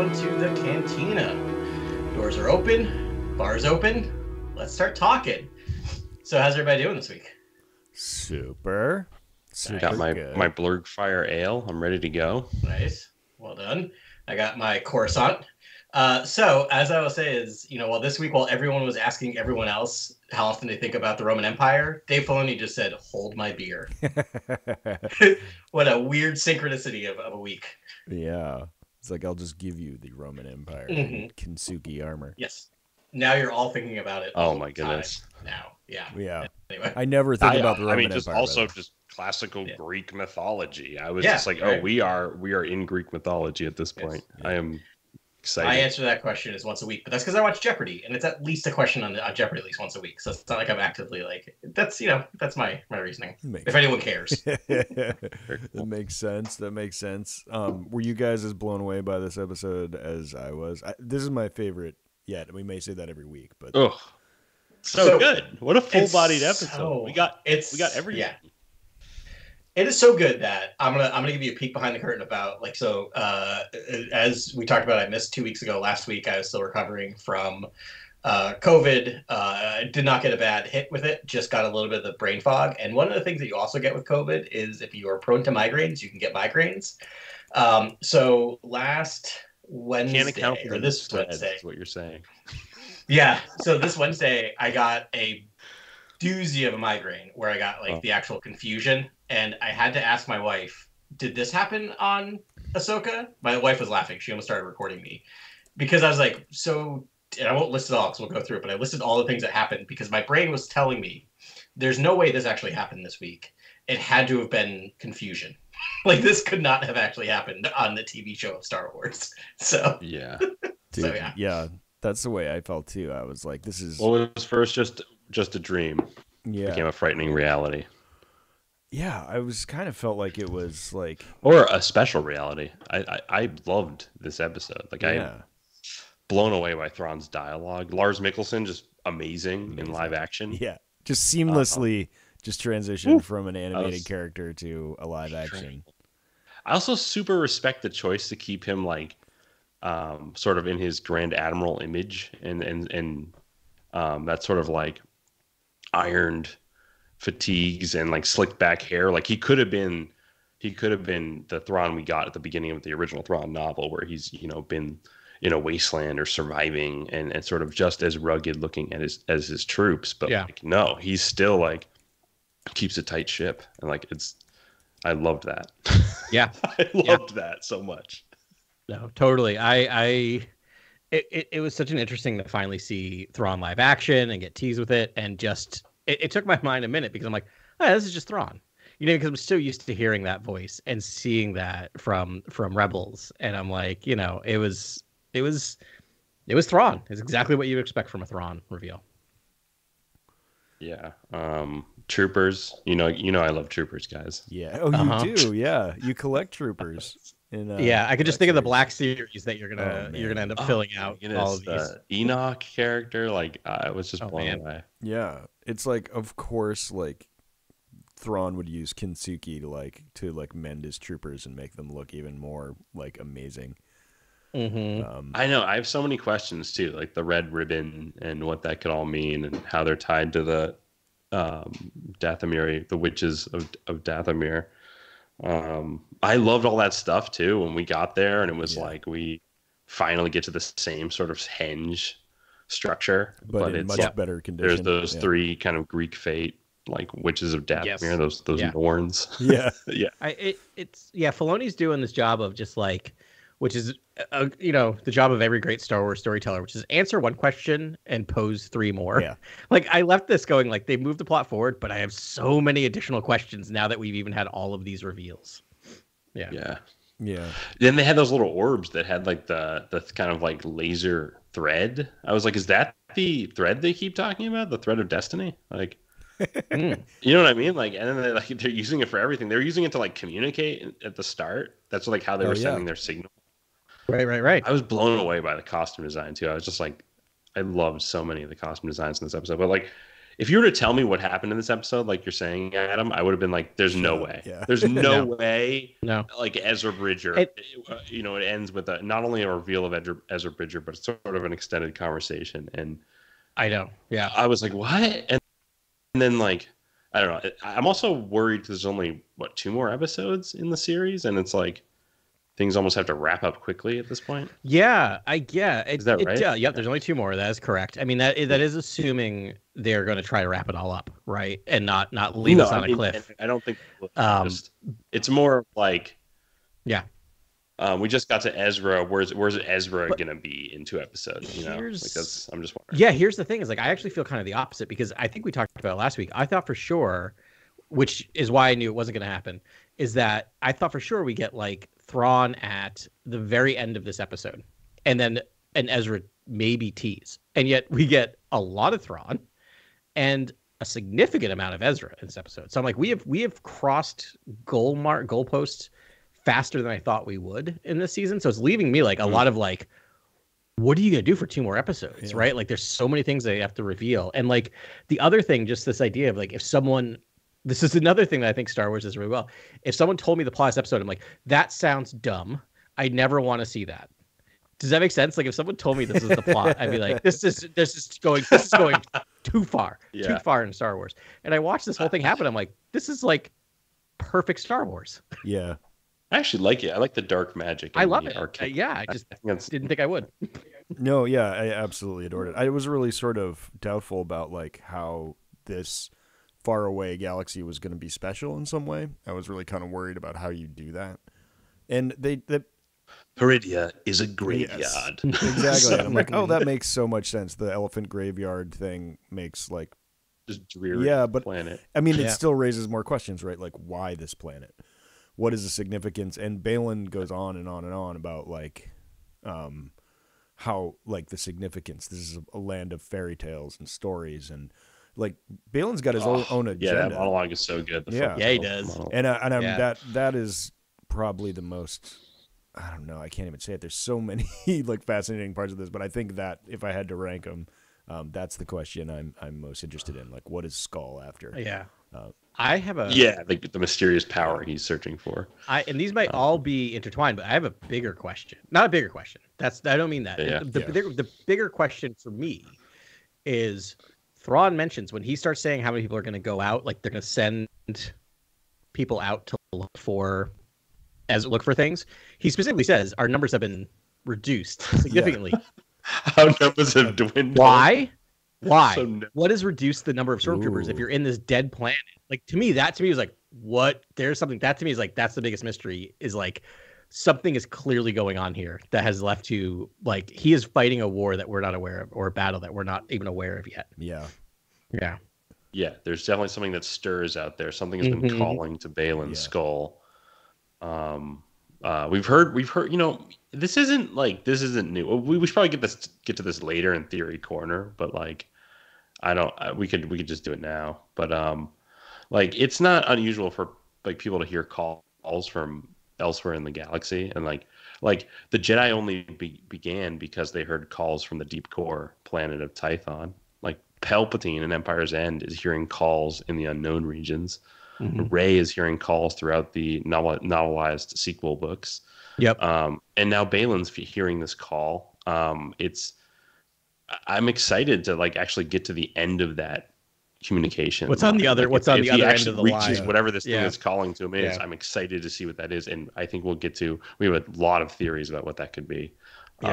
everyone to the Cantina. Doors are open, bars open. Let's start talking. So how's everybody doing this week? Super Got my good. my Blurg Fire Ale. I'm ready to go. Nice. Well done. I got my croissant. So as I will say is, this week while everyone was asking everyone else how often they think about the Roman Empire, Dave Filoni just said, "Hold my beer." What a weird synchronicity of a week. Yeah. It's like, I'll just give you the Roman Empire and Kinsugi armor. Yes. Now you're all thinking about it. Oh my goodness. Now. Yeah. Yeah. Anyway. I never think about the Roman just Empire. also just classical Greek mythology. I was Yeah, just like, right. we are in Greek mythology at this point. Yes. I am excited. I answer that question is once a week, but that's because I watch Jeopardy, and it's at least a question on Jeopardy at least once a week. So it's not like I'm actively like that's my reasoning. If anyone cares. That makes sense. Were you guys as blown away by this episode as I was? This is my favorite yet. We may say that every week, but so good. What a full-bodied episode. We got everything. Yeah. It is so good that I'm gonna give you a peek behind the curtain about as we talked about, I missed 2 weeks ago. Last week I was still recovering from COVID. I did not get a bad hit with it, just got a little bit of the brain fog. And one of the things that you also get with COVID is if you are prone to migraines, you can get migraines. So last Wednesday or this Wednesday is what you're saying. Yeah. So this Wednesday I got a doozy of a migraine where I got the actual confusion. And I had to ask my wife, did this happen on Ahsoka? My wife was laughing. She almost started recording me. Because I was like, and I won't list it all because we'll go through it, but I listed all the things that happened because my brain was telling me, there's no way this actually happened this week. It had to have been confusion. This could not have actually happened on the TV show of Star Wars. So, yeah. Dude, yeah, that's the way I felt too. I was like, this is... Well, it was first just a dream. Yeah. It became a frightening reality. Yeah, I was kind of felt like it was like... Or a special reality. I loved this episode. I'm blown away by Thrawn's dialogue. Lars Mikkelsen, just amazing in live action. Yeah, just seamlessly just transitioned from an animated character to a live action. I also super respect the choice to keep him sort of in his Grand Admiral image and that sort of ironed fatigues and slicked back hair. He could have been the Thrawn we got at the beginning of the original Thrawn novel, where he's been in a wasteland or surviving and sort of just as rugged looking as his troops. But no, he's still keeps a tight ship, and I loved that. Yeah, I loved that so much. No, totally. It was such an interesting to finally see Thrawn live action and get teased with it, and just it took my mind a minute because I'm like, oh, this is just Thrawn, because I'm so used to hearing that voice and seeing that from Rebels, and I'm like, it was Thrawn. It's exactly what you would expect from a Thrawn reveal. Yeah. Troopers, I love troopers, guys. Yeah. Oh, you do. Yeah, you collect troopers. I could just think of the Black Series that you're gonna end up filling out all of these. Enoch character, I was just blown away. Yeah, it's of course, Thrawn would use Kinsugi to mend his troopers and make them look even more amazing. Mm-hmm. I know. I have so many questions too, the red ribbon and what that could all mean, and how they're tied to the Dathomir, the Witches of Dathomir. I loved all that stuff too when we got there, and it was we finally get to the same sort of henge structure, but in it's much better condition. There's those three kind of Greek fate, Witches of Dathomir, those Norns. Yeah, yeah. Filoni's doing this job of just which is the job of every great Star Wars storyteller, which is answer one question and pose three more. Yeah. I left this going they moved the plot forward, but I have so many additional questions now that we've even had all of these reveals. Yeah. Then they had those little orbs that had the kind of laser thread. I was like, is that the thread they keep talking about? The thread of destiny? You know what I mean? And then they're using it for everything. They're using it to communicate at the start. That's how they were sending their signal. Right. I was blown away by the costume design too. I was just I loved so many of the costume designs in this episode. But if you were to tell me what happened in this episode, like you're saying, Adam, I would have been like, "There's no way. Yeah. There's no No. way." No. Like Ezrabridger, it ends with not only a reveal of Ezrabridger, but sort of an extended conversation. And I know. Yeah. I was like, "What?" And then like, I don't know. I'm also worried because there's only 2 more episodes in the series, and it's like things almost have to wrap up quickly at this point. Yeah, Is that right? Yeah, there's only 2 more. That is correct. I mean, that is assuming they're going to try to wrap it all up, right, and not leave us on a cliff. I don't think it's more like, yeah. We just got to Ezra. Where's Ezra gonna be in 2 episodes? You know, like that's. I'm just wondering. Yeah, here's the thing: is like I actually feel kind of the opposite because I think we talked about it last week. I thought for sure, which is why I knew it wasn't going to happen, is that I thought for sure we get like Thrawn at the very end of this episode, and then an Ezra maybe tease, and yet we get a lot of Thrawn and a significant amount of Ezra in this episode. So I'm like, we have crossed goalposts faster than I thought we would in this season. So it's leaving me like a lot of like, what are you gonna do for 2 more episodes, right? Like there's so many things they have to reveal. And like the other thing, just this idea of like if someone, this is another thing that I think Star Wars does really well. If someone told me the plot of this episode, I'm like, that sounds dumb. I never want to see that. Does that make sense? Like if someone told me this is the plot, I'd be like, this is going too far in Star Wars. And I watched this whole thing happen. I'm like, this is like perfect Star Wars. Yeah. I actually like it. I like the dark magic. I love it. I just didn't think I would. No, yeah, I absolutely adored it. I was really sort of doubtful about like how this faraway galaxy was going to be special in some way. I was really kind of worried about how you do that. And Peridia is a graveyard. Yes, exactly. And I'm like, oh, that makes so much sense. The elephant graveyard thing makes like just dreary planet. I mean, it still raises more questions, right? Like, why this planet? What is the significance? And Baylan goes on and on and on about like how like the significance. This is a land of fairy tales and stories, and like Baylan's got his own agenda. Yeah, that monologue is so good. Yeah, he does. Monologue. And that is probably the most. I don't know. I can't even say it. There's so many like fascinating parts of this, but I think that if I had to rank them, that's the question I'm most interested in. Like, what is Skull after? Yeah. I have the mysterious power he's searching for. And these might all be intertwined, but I have a bigger question. Not a bigger question. I don't mean that. The bigger question for me is Thrawn mentions when he starts saying how many people are going to go out, like they're going to send people out to look for things. He specifically says our numbers have been reduced significantly. How numbers have dwindled. Why? What has reduced the number of stormtroopers if you're in this dead planet? Like to me was like, what? There's something that to me is like that's the biggest mystery. Is like something is clearly going on here that has left you like he is fighting a war that we're not aware of or a battle that we're not even aware of yet. Yeah. There's definitely something that stirs out there. Something has been calling to Baylan's skull. We've heard. You know, this isn't new. We should probably get to this later in Theory Corner, but like, we could just do it now. But like, it's not unusual for like people to hear calls from elsewhere in the galaxy, and like the Jedi only began because they heard calls from the deep core planet of Tython. Like Palpatine in Empire's End is hearing calls in the unknown regions. Rey is hearing calls throughout the novelized sequel books. Yep. And now Baylan's hearing this call. I'm excited to like actually get to the end of that communication. What's on the other end of the line? Reaches whatever this thing is calling to him is. I'm excited to see what that is, and I think we have a lot of theories about what that could be. But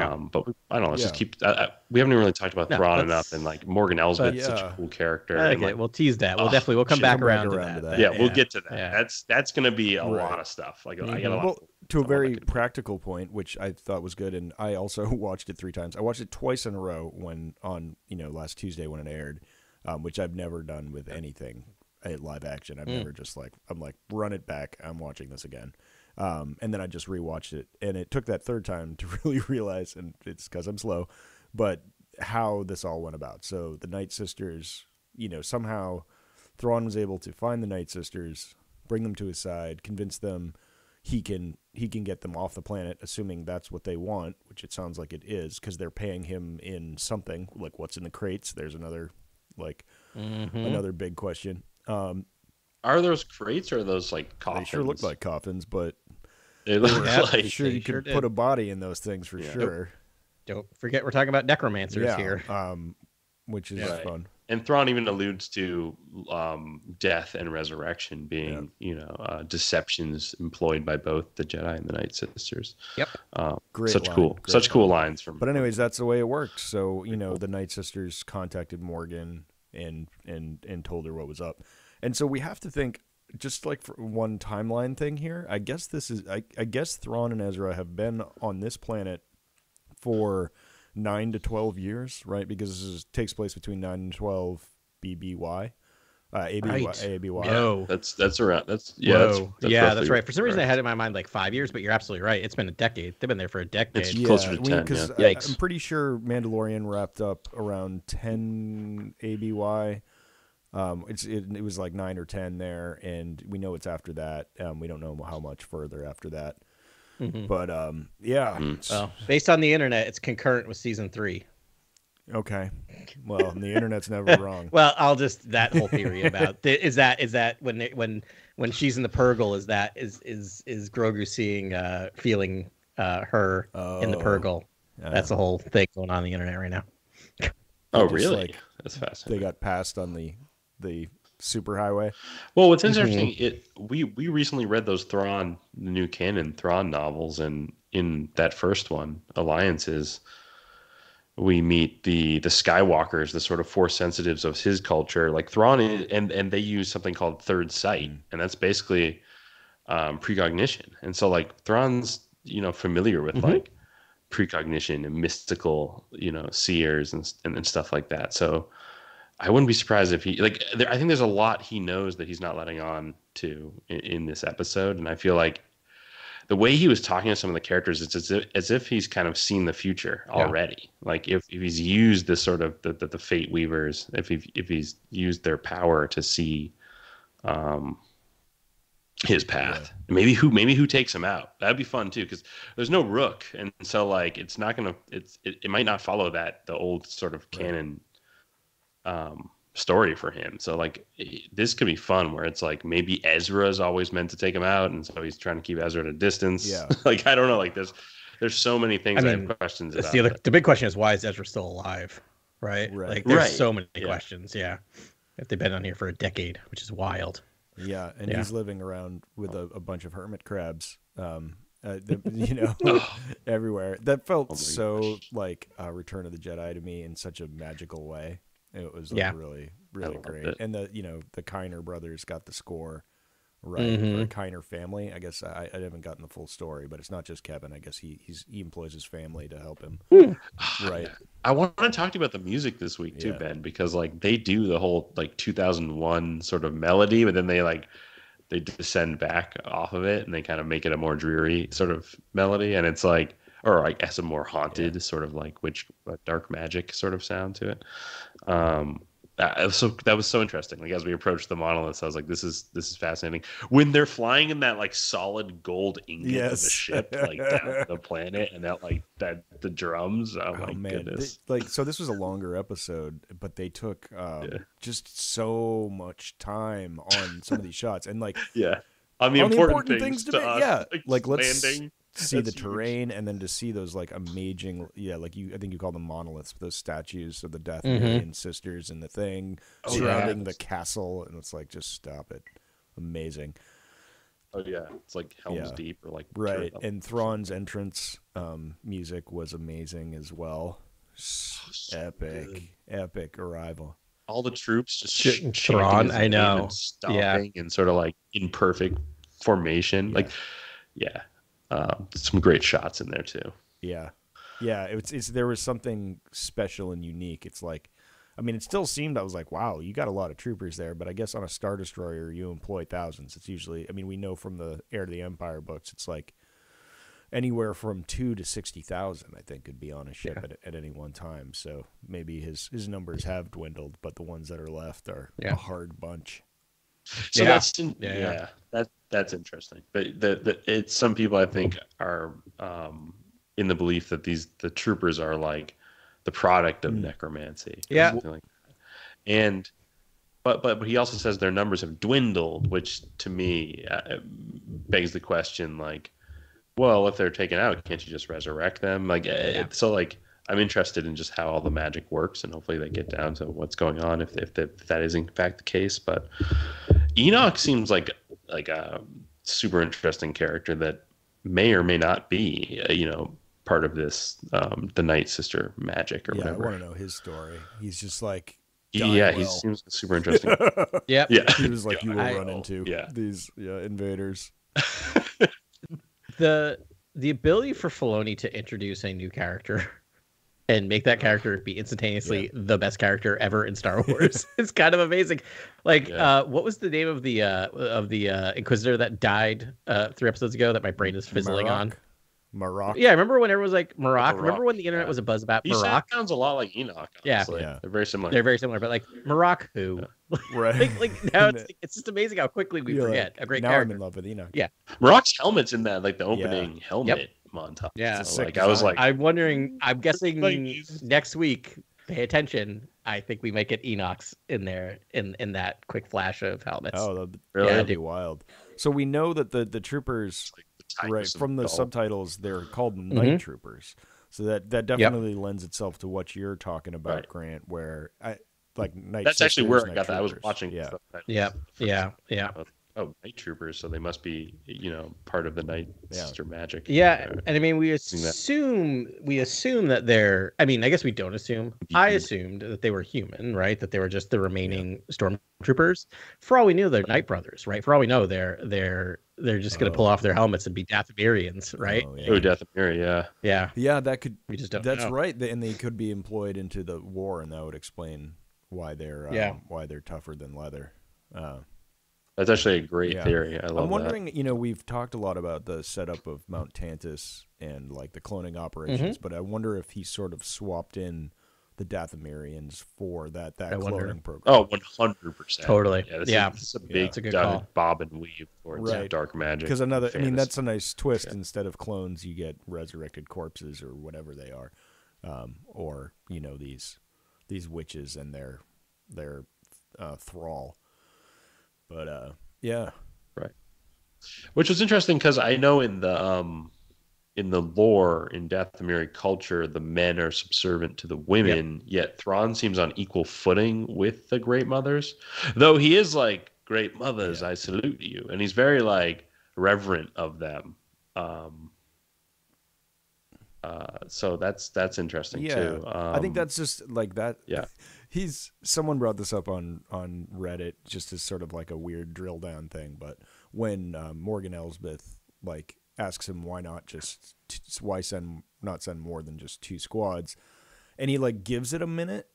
I don't know. Let's just keep. We haven't even really talked about Thrawn enough, and like Morgan Elsbeth's such a cool character. Okay, like, we'll tease that. We'll come back around to that. Yeah, we'll get to that. Yeah. That's going to be a lot of stuff. Like I got a lot. To a very practical point, which I thought was good, and I also watched it 3 times. I watched it twice in a row when on last Tuesday when it aired, which I've never done with anything live action. I've never just I'm like run it back. I'm watching this again. And then I just rewatched it, and it took that 3rd time to really realize, and it's because I'm slow, but how this all went about. So the Night Sisters, somehow Thrawn was able to find the Night Sisters, bring them to his side, convince them he can get them off the planet, assuming that's what they want, which it sounds like it is, because they're paying him in something, like what's in the crates. There's another, like, another big question. Are those crates or are those like coffins? They sure look like coffins, but they look like sure you could put a body in those things for sure. Don't forget we're talking about necromancers here. Which is fun. And Thrawn even alludes to death and resurrection being, deceptions employed by both the Jedi and the Night Sisters. Yep. Great cool lines from. But anyways, that's the way it works. So the Night Sisters contacted Morgan and told her what was up, and so we have to think just like for one timeline thing here. I guess I guess Thrawn and Ezra have been on this planet for 9 to 12 years, right? Because this takes place between 9 and 12 BBY. ABY. Yeah, that's around. That's right. For some reason, I had in my mind like 5 years, but you're absolutely right. It's been a decade. They've been there for a decade. It's closer to 10. Because I'm pretty sure Mandalorian wrapped up around 10 ABY. It was like 9 or 10 there, and we know it's after that. We don't know how much further after that. But well, based on the internet, it's concurrent with season 3. Okay. Well, the internet's never wrong. Well, I'll just that whole theory about is that when she's in the Purgle, is Grogu feeling her in the Purgle? That's the whole thing going on the internet right now. Oh, really? That's fascinating. They got passed on the superhighway. Well, what's interesting, we recently read those Thrawn, the new canon Thrawn novels, and in that first one, Alliances, we meet the Skywalkers, the sort of Force sensitives of his culture, like Thrawn, and they use something called third sight, and that's basically precognition. And so like Thrawn's, familiar with like precognition and mystical, seers and stuff like that. So I wouldn't be surprised if he I think there's a lot he knows that he's not letting on to in this episode, and I feel like the way he was talking to some of the characters, it's as if he's kind of seen the future already. Like if he's used this sort of the Fate Weavers, if he's used their power to see his path, maybe who takes him out. That'd be fun too, because there's no Rook, and so like it's not gonna it might not follow the old sort of canon story for him. So like this could be fun where it's like maybe Ezra is always meant to take him out, and so he's trying to keep Ezra at a distance. Like I don't know, like there's so many things I have questions about. The big question is, why is Ezra still alive, right? Like there's so many questions. If they've been on here for a decade, which is wild. He's living around with a bunch of hermit crabs everywhere. That felt like Return of the Jedi to me in such a magical way. It was really, really great. And the Kiner brothers got the score right. Or the Kiner family. I guess I haven't gotten the full story, but it's not just Kevin. I guess he employs his family to help him. Right. I want to talk to you about the music this week too, Ben, because like they do the whole like 2001 sort of melody, but then they descend back off of it and they kind of make it a more dreary sort of melody, and it's like, or I guess a more haunted sort of like dark magic sort of sound to it. That was so interesting. Like as we approached the monoliths, I was like, this is fascinating. When they're flying in that like solid gold ingot of a ship like down the planet, and that the drums. Oh my goodness! So this was a longer episode, but they took just so much time on some of these shots, and on the important things to us, like let's landing. See the terrain, and then to see those like amazing, I think you call them monoliths, those statues of the Dathomirian sisters and the thing surrounding the castle, and it's like, just stop it, amazing. Oh yeah, it's like Helm's Deep or like right. And Thrawn's entrance music was amazing as well. Epic arrival. All the troops just Thrawn, I know, and stopping and sort of like in perfect formation, some great shots in there too. It's there was something special and unique. It's like, I mean, it still seemed, I was like, wow, you got a lot of troopers there, but I guess on a Star Destroyer you employ thousands. It's usually, I mean, we know from the Heir to the Empire books, it's like anywhere from 2 to 60,000 I think could be on a ship at any one time. So maybe his numbers have dwindled, but the ones that are left are a hard bunch. So that's interesting. But it's some people I think are in the belief that the troopers are like the product of necromancy. Yeah. And But he also says their numbers have dwindled, which to me begs the question, like, well, if they're taken out, can't you just resurrect them? Like, so like, I'm interested in just how all the magic works, and hopefully they get down to what's going on if that is in fact the case. But Enoch seems like a super interesting character that may or may not be, part of this the Night Sister magic or whatever. I want to know his story. He's just like. He seems super interesting. Yeah. He was like, you will run into these invaders. The ability for Filoni to introduce a new character and make that character be instantaneously the best character ever in Star Wars is kind of amazing. Like, what was the name of the Inquisitor that died 3 episodes ago that my brain is fizzling on? Marok. Yeah, I remember when everyone was like Marok. Remember when the internet was a buzz about Marok? He sounds a lot like Enoch. Honestly. Yeah. They're very similar. They're very similar, but like Marok, who? Right. like now it's just amazing how quickly we forget a great now character. I'm in love with Enoch. Yeah, Marok's helmet's in that, like the opening helmet montage. Yeah, so, like I was like, I'm guessing next week. Pay attention. I think we might get Enoch's in there in that quick flash of helmets. Oh, really? That'd be wild. So we know that the troopers. Right, from the subtitles, they're called night troopers. So that definitely lends itself to what you're talking about, Grant, where night. That's actually where I got troopers. that. I was watching. Yeah. Oh, night troopers. So they must be, part of the Night Sister magic. Yeah, and I mean, we assume that they're. I mean, I guess we don't assume. I assumed that they were human, right? That they were just the remaining stormtroopers. For all we knew, they're Night Brothers, right? For all we know, they're just going to pull off their helmets and be Dathomirians, right? Dathomir, yeah. That could. We just don't. That's know. right, and they could be employed into the war, and that would explain why they're tougher than leather. That's actually a great theory. I love I'm wondering, we've talked a lot about the setup of Mount Tantus and like the cloning operations, but I wonder if he sort of swapped in the Dathomirians for that cloning program. Oh, 100%. Totally. Yeah, this is a big bob and weave towards dark magic. Because that's a nice twist. Yeah. Instead of clones, you get resurrected corpses or whatever they are, or these witches and their thrall. But right. Which was interesting because I know in the lore in Dathomiri culture, the men are subservient to the women. Yet Thrawn seems on equal footing with the Great Mothers, though he is like, "Great Mothers, I salute you," and he's very like reverent of them. So that's interesting too. I think that's just like that. Yeah. Someone brought this up on Reddit just as sort of like a weird drill down thing, but when Morgan Elsbeth like asks him why not send more than just 2 squads, and he like gives it a minute,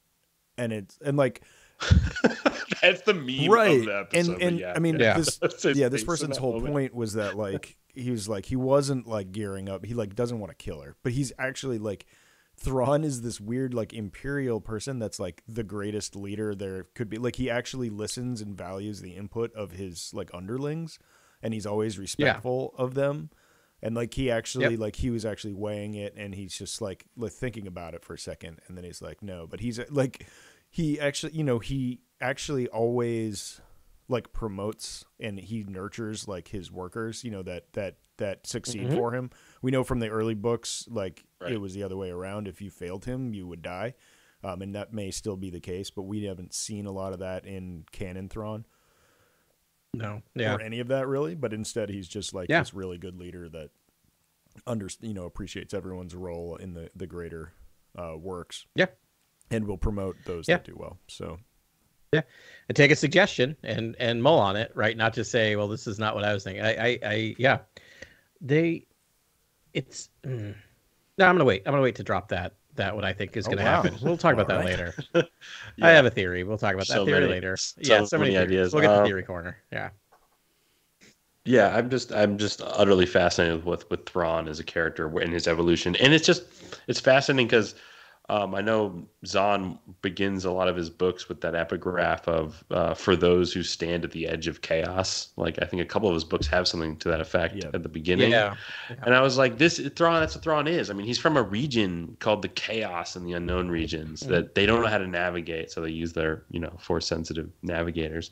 and like that's the meme of the episode. And I mean this person's whole point was that like he was like he wasn't like gearing up, he like doesn't want to kill her, but he's actually like Thrawn is this weird like imperial person that's like the greatest leader there could be. Like he actually listens and values the input of his like underlings, and he's always respectful of them. And like he actually like he was actually weighing it, and he's just like thinking about it for a second, and then he's like no, but he's like he actually always like promotes and he nurtures like his workers, that succeed for him. We know from the early books, like it was the other way around. If you failed him, you would die. And that may still be the case, but we haven't seen a lot of that in canon Thrawn. No. Or any of that really. But instead he's just like this really good leader that appreciates everyone's role in the greater works. Yeah. And will promote those that do well. So yeah, and take a suggestion and mull on it, right? Not just say, well, this is not what I was thinking. No, I'm gonna wait to drop that what I think is gonna happen. We'll talk about that later. I have a theory. We'll talk about that theory later. So many ideas. We'll get the theory corner. Yeah, I'm just utterly fascinated with Thrawn as a character and his evolution, and it's fascinating because I know Zahn begins a lot of his books with that epigraph of "For those who stand at the edge of chaos." Like I think a couple of his books have something to that effect at the beginning. Yeah. And I was like, "This Thrawn. That's what Thrawn is." I mean, he's from a region called the Chaos and the Unknown regions that they don't know how to navigate, so they use their force sensitive navigators.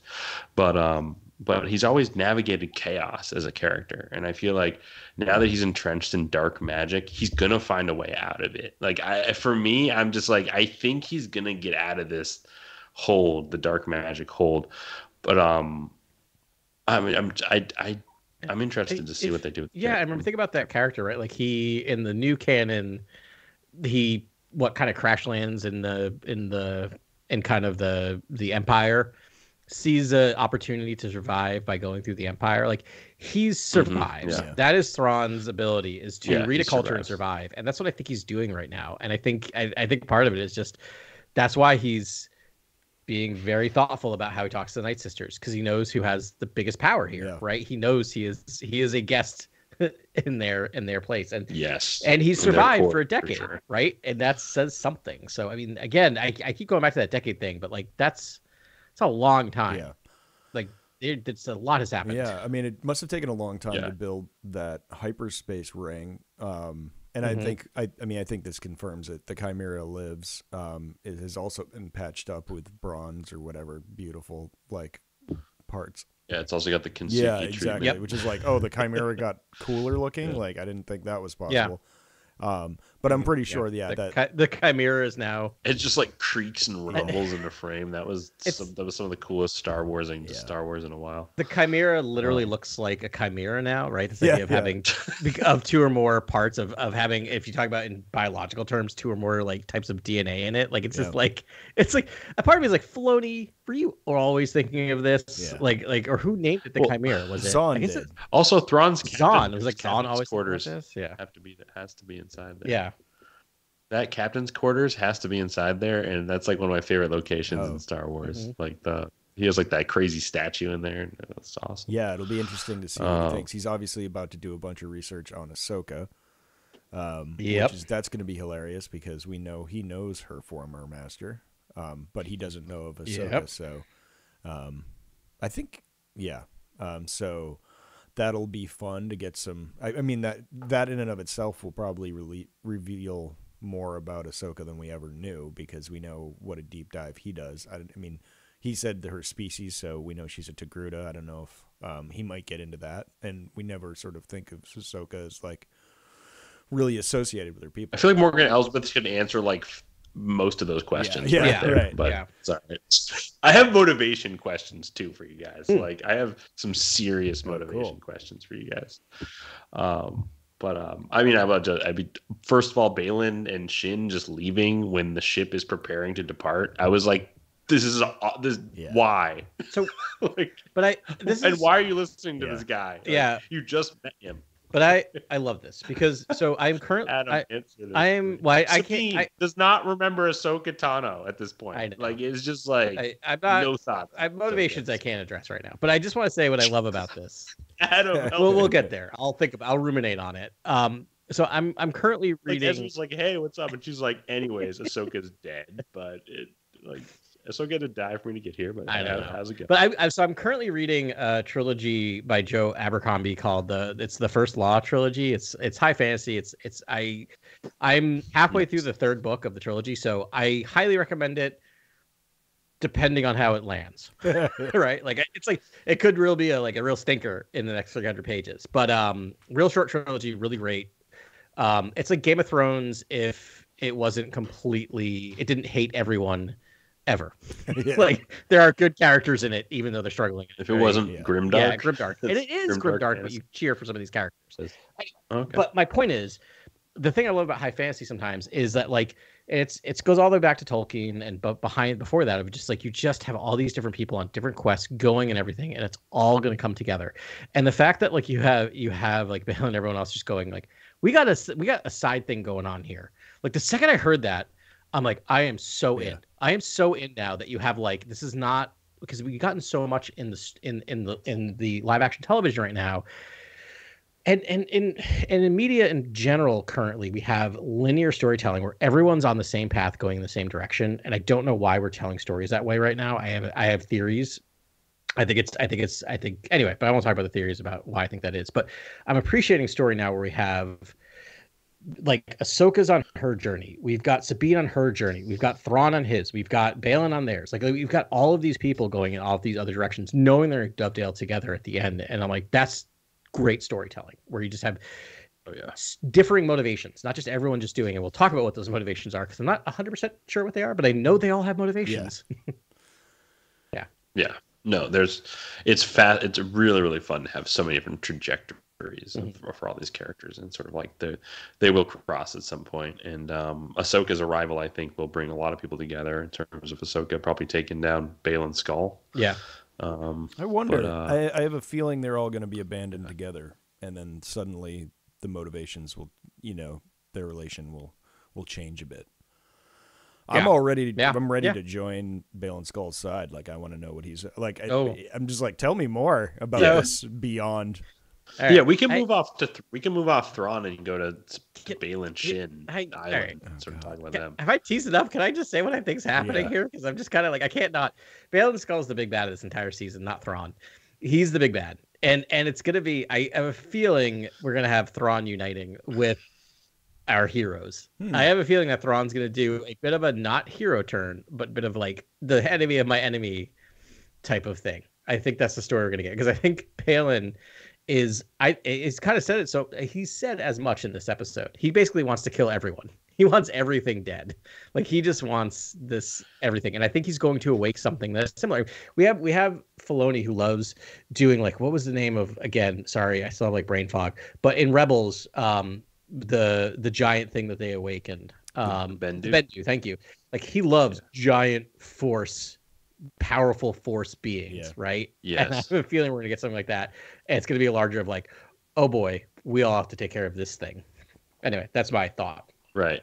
But he's always navigated chaos as a character, and I feel like now that he's entrenched in dark magic, he's gonna find a way out of it. Like for me, I'm just like, I think he's gonna get out of this hold, the dark magic hold. But I'm interested to see what they do with I remember thinking about that character, right? Like he in the new canon, he kind of crash lands in kind of the Empire, sees an opportunity to survive by going through the Empire. Like he survives. Yeah. That is Thrawn's ability, is to read a culture survives. and survive. And that's what I think he's doing right now. And I think part of it is just that's why he's being very thoughtful about how he talks to the Night Sisters, because he knows who has the biggest power here, right? He knows he is a guest in their place, and and he's survived for a decade, right? And that says something. So I mean, again, I keep going back to that decade thing, but like that's a long time. Yeah. Like it's a lot has happened. Yeah, I mean, it must have taken a long time to build that hyperspace ring. And I think I think this confirms it. The Chimera lives. It has also been patched up with bronze or whatever beautiful like parts. Yeah, it's also got the Kensuke exactly. treatment. Which is like, oh, the Chimera got cooler looking. Like I didn't think that was possible. But I'm pretty sure, the Chimera is now. It just like creaks and rumbles in the frame. That was some of the coolest Star Wars in a while. The Chimera literally looks like a chimera now, right? This idea of having of two or more parts of having, if you talk about in biological terms, two or more like types of DNA in it. Like it's just like a part of me is like, Filoni, were you always thinking of this? Like or who named it the Chimera? Was it Zahn did. Also, Thrawn's Zahn. It was like Zahn always quarters. This? Has to be inside there. Yeah. That captain's quarters has to be inside there, and that's like one of my favorite locations in Star Wars. Like he has like that crazy statue in there, and that's awesome. Yeah, it'll be interesting to see what he thinks. He's obviously about to do a bunch of research on Ahsoka. That's going to be hilarious because we know he knows her former master, but he doesn't know of Ahsoka. So, I think so that'll be fun to get some. I mean that in and of itself will probably reveal more about Ahsoka than we ever knew, because we know what a deep dive he does. I mean, he said her species, so we know she's a Togruta. I don't know if he might get into that, and we never sort of think of Ahsoka as like really associated with her people. I feel like Morgan Elsbeth could answer like most of those questions. Right. But sorry, I have motivation questions too for you guys. Like I have some serious motivation questions for you guys. I mean, first of all, Baylan and Shin just leaving when the ship is preparing to depart. I was like, why? So, like, and why are you listening to this guy? Like, you just met him. But I love this because I'm currently Sabine does not remember Ahsoka Tano at this point. I know. Like it's just like I'm not, no thoughts. I have motivations I can't address right now, but I just want to say what I love about this. Adam, we'll get there. I'll ruminate on it. So I'm currently reading. Like Ezra's like, hey, what's up? And she's like, anyways, Ahsoka's dead, but Ahsoka had to die for me to get here. But I don't know. How's it going? But I'm currently reading a trilogy by Joe Abercrombie called the First Law trilogy. It's high fantasy. I'm halfway through the third book of the trilogy, so I highly recommend it. Depending on how it lands, right? Like it's like it could really be a real stinker in the next 300 pages, but real short trilogy, really great. It's like Game of Thrones if it wasn't completely, it didn't hate everyone ever. Like there are good characters in it, even though they're struggling. If it wasn't grimdark, yeah, grimdark, and it is grimdark, but you cheer for some of these characters. Okay. But my point is, the thing I love about high fantasy sometimes is that like it goes all the way back to Tolkien, and before that, it was just like you just have all these different people on different quests going and everything, and it's all going to come together. And the fact that like you have like Baylan and everyone else just going like we got a side thing going on here. Like the second I heard that, I'm like I am so in. I am so in now that you have like this is not because we've gotten so much in the live action television right now. in media in general, currently we have linear storytelling where everyone's on the same path going in the same direction, and I don't know why we're telling stories that way right now. I have theories. I think anyway, but I won't talk about the theories about why I think that is. But I'm appreciating story now where we have like Ahsoka's on her journey. We've got Sabine on her journey. We've got Thrawn on his. We've got Baylan on theirs. Like we've got all of these people going in all of these other directions, knowing they're dovetailed together at the end. And I'm like, that's great storytelling where you just have differing motivations, not just everyone just doing it. We'll talk about what those motivations are because I'm not 100% sure what they are, but I know they all have motivations. Yeah. No, it's really, really fun to have so many different trajectories for all these characters, and sort of like they will cross at some point. And Ahsoka's arrival, I think, will bring a lot of people together in terms of Ahsoka probably taking down Baylan's skull. Yeah. I wonder. I have a feeling they're all going to be abandoned together, and then suddenly the motivations will, their relation will change a bit. Yeah. I'm ready to join Baylan Skull's side. Like, I want to know what he's like. I'm just like, tell me more about this beyond. Right. Yeah, we can move off Thrawn and go to Baylan Shin Island and sort of talk about them. Have I teased enough? Can I just say what I think's happening here? Because I'm just kind of like, I can't not. Baylan Skull's the big bad of this entire season, not Thrawn. He's the big bad, and it's gonna be. I have a feeling we're gonna have Thrawn uniting with our heroes. I have a feeling that Thrawn's gonna do a bit of a not hero turn, but a bit of like the enemy of my enemy type of thing. I think that's the story we're gonna get, because I think Baylan he's kind of said it. So he said as much in this episode. He basically wants to kill everyone. He wants everything dead. Like, he just wants this everything. And I think he's going to awake something that's similar. We have Filoni, who loves doing, like, what was the name of, again, sorry, I still have like brain fog, but in Rebels, the giant thing that they awakened, Bendu, thank you. Like, he loves giant powerful force beings, right? Yes. And I have a feeling we're gonna get something like that, and it's gonna be a larger of like, oh boy, we all have to take care of this thing. Anyway, that's my thought. Right.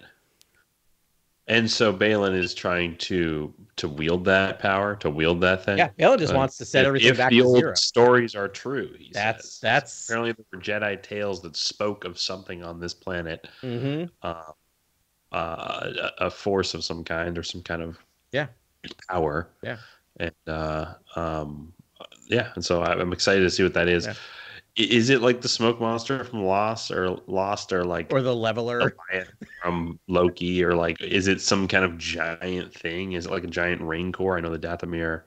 And so Baylan is trying to wield that power, to wield that thing. Yeah, Baylan just wants to set everything back to zero. If the old stories are true, that's apparently there were Jedi tales that spoke of something on this planet, a force of some kind, or some kind of power. Yeah. And and so I'm excited to see what that is. Yeah. Is it like the smoke monster from Lost, or like, or the leveler from Loki, or like, is it some kind of giant thing? Is it like a giant rancor? I know the Dathomiri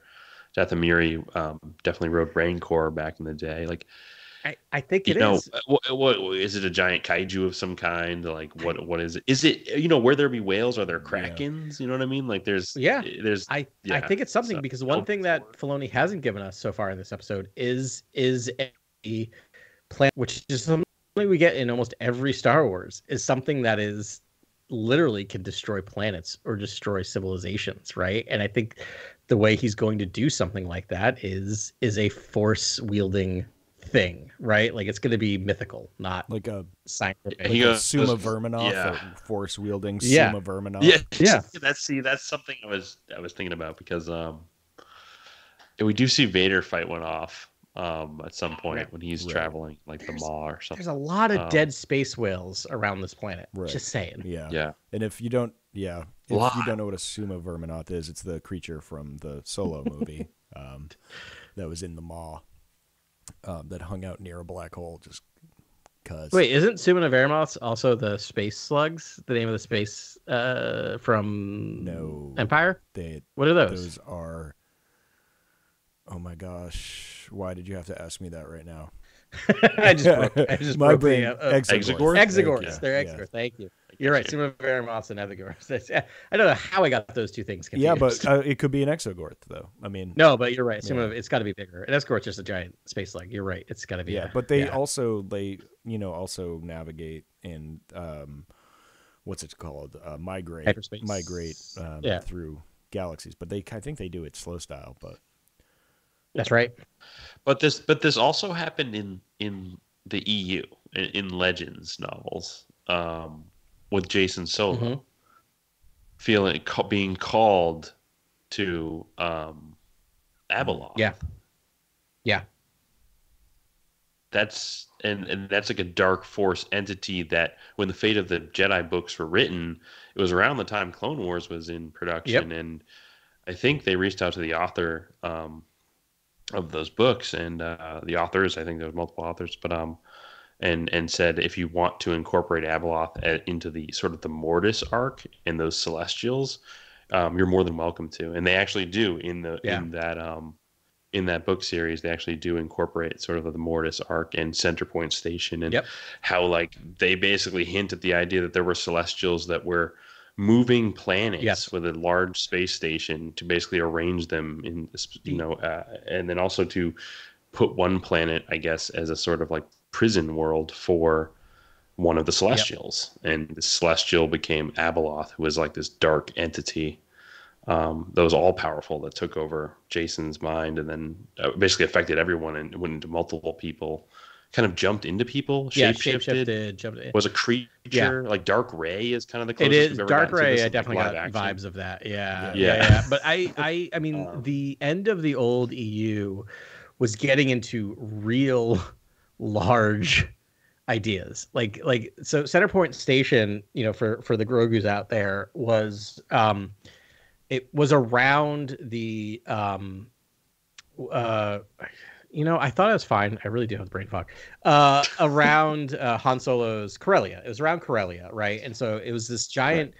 definitely rode rancor back in the day. Like, I think it is. What is it? A giant kaiju of some kind? Like, what is it? Is it, where there be whales, are there krakens? You know what I mean? Like, I think it's something, because one thing that Filoni hasn't given us so far in this episode is a planet, which is something we get in almost every Star Wars, is something that is literally can destroy planets or destroy civilizations, right? And I think the way he's going to do something like that is a force wielding thing, right? Like, it's going to be mythical, not like a scientific. Like Suma Verminoff, force wielding Suma Verminoff. That's something I was thinking about, because we do see Vader fight one off at some point when he's traveling, like the Maw or something. There's a lot of dead space whales around this planet. Right. Just saying. Yeah. And if you don't know what a Suma Verminoff is, it's the creature from the Solo movie that was in the Maw. That hung out near a black hole, just cause. Wait, isn't Sumina Vermoths also the space slugs? The name of the space from Empire? What are those? Those are. Oh my gosh! Why did you have to ask me that right now? I just my broke brain. Exegors. They're Exegors. Yeah. Thank you. You're right. Sumina Vermoths and Exegors. I don't know how I got those two things confused. Yeah, but it could be an Exogorth, though. I mean, no, but you're right. It's got to be bigger. An Exogorth's just a giant space slug. You're right. It's got to be. Yeah, but they also navigate in what's it called? Migrate. Hyperspace. Migrate through galaxies, but I think they do it slow style. But that's right. But this also happened in the EU in Legends novels. With Jason Solo being called to, Abeloth. Yeah. that's like a dark force entity that when the fate of the Jedi books were written, it was around the time Clone Wars was in production. Yep. And I think they reached out to the author of those books and the authors, I think there was multiple authors, but and said, if you want to incorporate Abeloth into the sort of the Mortis arc and those Celestials, you're more than welcome to. And they actually do in that book series. They actually do incorporate sort of the Mortis arc and Centerpoint Station, and how like they basically hint at the idea that there were Celestials that were moving planets with a large space station to basically arrange them in, and then also to put one planet, I guess, as a sort of like prison world for one of the Celestials. And the Celestial became Abeloth, who was like this dark entity that was all powerful, that took over Jason's mind and then basically affected everyone and went into multiple people, kind of jumped into people, shapeshifted, jumped in. Was a creature. Like Dark Ray is kind of the closest. It is Dark Ray. I definitely got vibes of that. Yeah. But I mean, the end of the old EU was getting into real large ideas. Like so Centerpoint Station, for the Grogu's out there, was it was around the I thought it was fine. I really do have brain fog. Around Han Solo's Corellia. It was around Corellia, right? And so it was this giant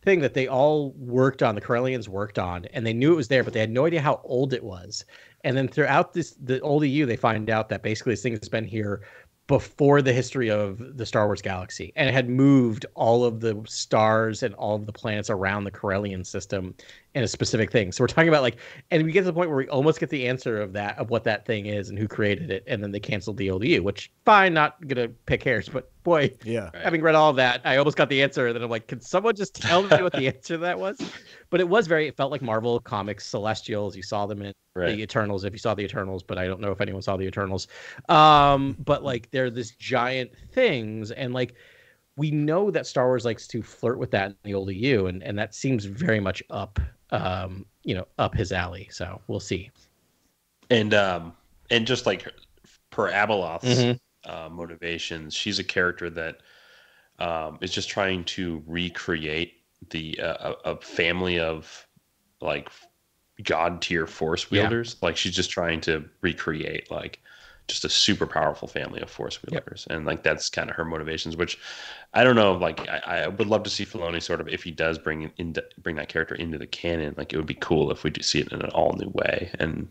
thing that they all worked on. The Corellians worked on, and they knew it was there, but they had no idea how old it was. And then throughout the old EU, they find out that basically this thing has been here before the history of the Star Wars galaxy, and it had moved all of the stars and all of the planets around the Corellian system in a specific thing. So we're talking about and we get to the point where we almost get the answer of what that thing is and who created it, and then they canceled the old EU, which fine, not gonna pick hairs, but boy, having read all of that, I almost got the answer, and then I'm like, can someone just tell me what the answer to that was? But it felt like Marvel Comics Celestials. You saw them in the Eternals, if you saw the Eternals, but I don't know if anyone saw the Eternals. But they're this giant things, and we know that Star Wars likes to flirt with that in the old EU, and that seems very much up his alley. So we'll see. And just per Abeloth's motivations, she's a character that is just trying to recreate a family of god tier force wielders. She's just trying to recreate just a super powerful family of force wielders, and that's kind of her motivations, which I don't know. I would love to see Filoni sort of, if he does bring that character into the canon, it would be cool if we do see it in an all new way and